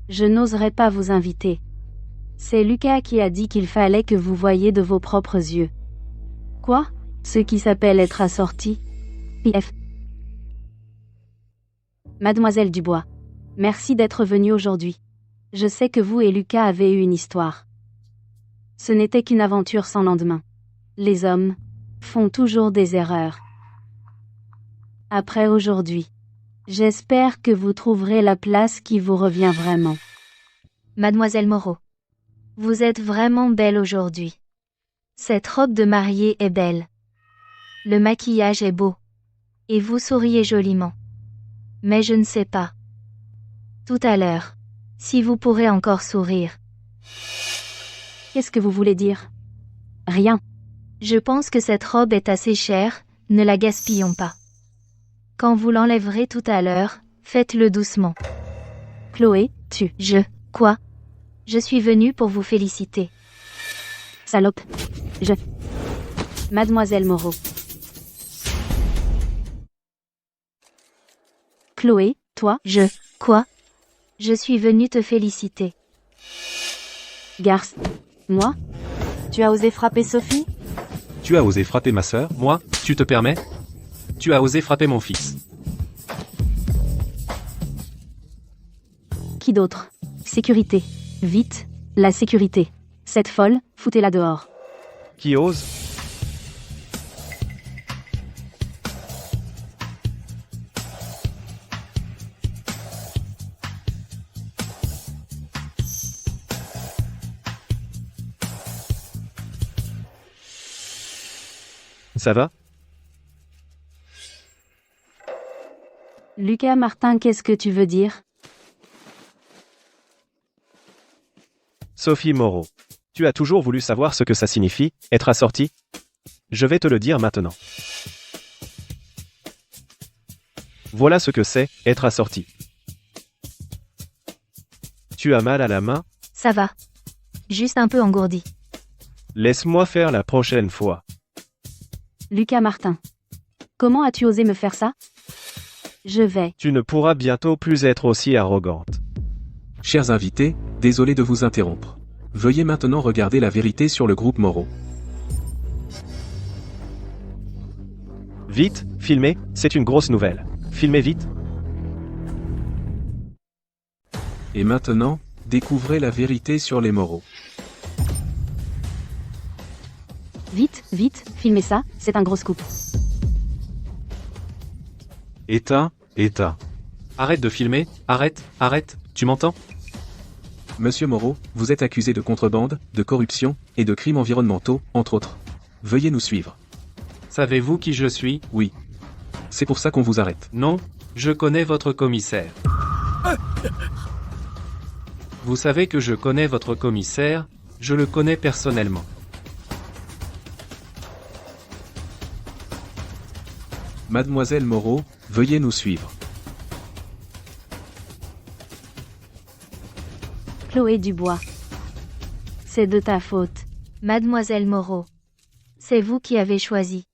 Je n'oserais pas vous inviter. C'est Lucas qui a dit qu'il fallait que vous voyiez de vos propres yeux. Quoi? Ce qui s'appelle être assorti? PF. Mademoiselle Dubois. Merci d'être venue aujourd'hui. Je sais que vous et Lucas avez eu une histoire. Ce n'était qu'une aventure sans lendemain. Les hommes font toujours des erreurs. Après aujourd'hui, j'espère que vous trouverez la place qui vous revient vraiment. Mademoiselle Moreau. Vous êtes vraiment belle aujourd'hui. Cette robe de mariée est belle. Le maquillage est beau. Et vous souriez joliment. Mais je ne sais pas. Tout à l'heure. Si vous pourrez encore sourire. Qu'est-ce que vous voulez dire? Rien. Je pense que cette robe est assez chère, ne la gaspillons pas. Quand vous l'enlèverez tout à l'heure, faites-le doucement. Chloé, Quoi? Je suis venue pour vous féliciter. Salope. Mademoiselle Moreau. Chloé, toi? Quoi? Je suis venue te féliciter. Garce. Moi? Tu as osé frapper Sophie? Tu as osé frapper ma sœur? Moi? Tu te permets? Tu as osé frapper mon fils. Qui d'autre? Sécurité. Vite, la sécurité. Cette folle, foutez-la dehors. Qui ose? Ça va? Lucas Martin, qu'est-ce que tu veux dire? Sophie Moreau. Tu as toujours voulu savoir ce que ça signifie, être assorti? Je vais te le dire maintenant. Voilà ce que c'est, être assorti. Tu as mal à la main? Ça va. Juste un peu engourdi. Laisse-moi faire la prochaine fois. Lucas Martin. Comment as-tu osé me faire ça? Je vais. Tu ne pourras bientôt plus être aussi arrogante. Chers invités, désolé de vous interrompre. Veuillez maintenant regarder la vérité sur le groupe Moreau. Vite, filmez, c'est une grosse nouvelle. Filmez vite. Et maintenant, découvrez la vérité sur les Moreau. Vite, vite, filmez ça, c'est un gros scoop. Éteins. Arrête de filmer, arrête, tu m'entends? Monsieur Moreau, vous êtes accusé de contrebande, de corruption, et de crimes environnementaux, entre autres. Veuillez nous suivre. Savez-vous qui je suis? Oui. C'est pour ça qu'on vous arrête. Non, je connais votre commissaire. Vous savez que je connais votre commissaire, je le connais personnellement. Mademoiselle Moreau, veuillez nous suivre. Chloé Dubois. C'est de ta faute. Mademoiselle Moreau. C'est vous qui avez choisi.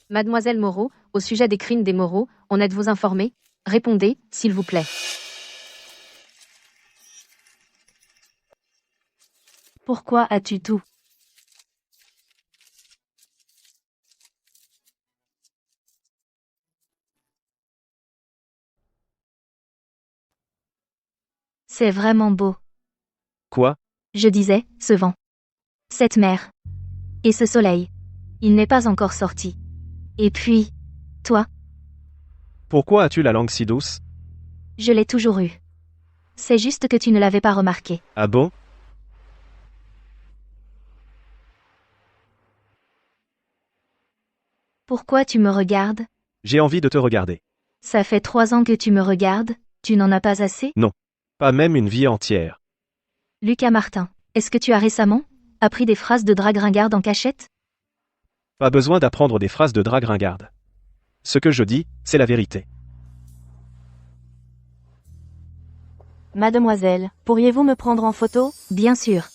Mademoiselle Moreau, au sujet des crimes des Moreau, on êtes-vous informée? Répondez, s'il vous plaît. Pourquoi as-tu tout? C'est vraiment beau. Quoi? Je disais, ce vent. Cette mer. Et ce soleil. Il n'est pas encore sorti. Et puis, toi, Pourquoi as-tu la langue si douce? je l'ai toujours eu. C'est juste que tu ne l'avais pas remarqué. Ah bon? Pourquoi tu me regardes? J'ai envie de te regarder. Ça fait 3 ans que tu me regardes, tu n'en as pas assez? Pas même une vie entière. Lucas Martin, est-ce que tu as récemment appris des phrases de drague ringarde en cachette? Pas besoin d'apprendre des phrases de drague ringarde. Ce que je dis, c'est la vérité. Mademoiselle, pourriez-vous me prendre en photo? Bien sûr.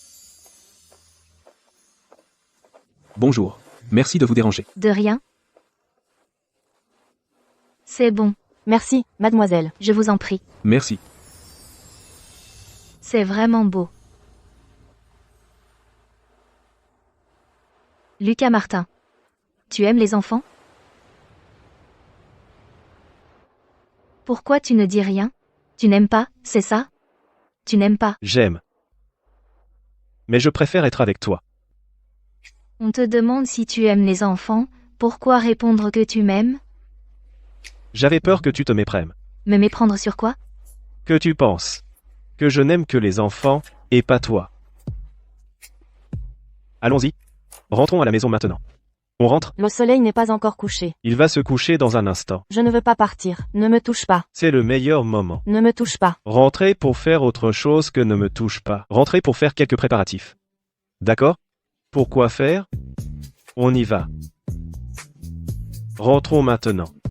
Bonjour. Merci de vous déranger. De rien. C'est bon, Merci, mademoiselle. je vous en prie. Merci. C'est vraiment beau. Lucas Martin. Tu aimes les enfants? Pourquoi tu ne dis rien? Tu n'aimes pas, c'est ça? Tu n'aimes pas. J'aime. Mais je préfère être avec toi. On te demande si tu aimes les enfants, pourquoi répondre que tu m'aimes? J'avais peur que tu te méprêmes. Me méprendre sur quoi? Que tu penses que je n'aime que les enfants, et pas toi. Allons-y. Rentrons à la maison maintenant. On rentre? Le soleil n'est pas encore couché. Il va se coucher dans un instant. Je ne veux pas partir. Ne me touche pas. C'est le meilleur moment. Ne me touche pas. Rentrez pour faire autre chose que ne me touche pas. Rentrez pour faire quelques préparatifs. D'accord? Pourquoi faire? On y va. Rentrons maintenant.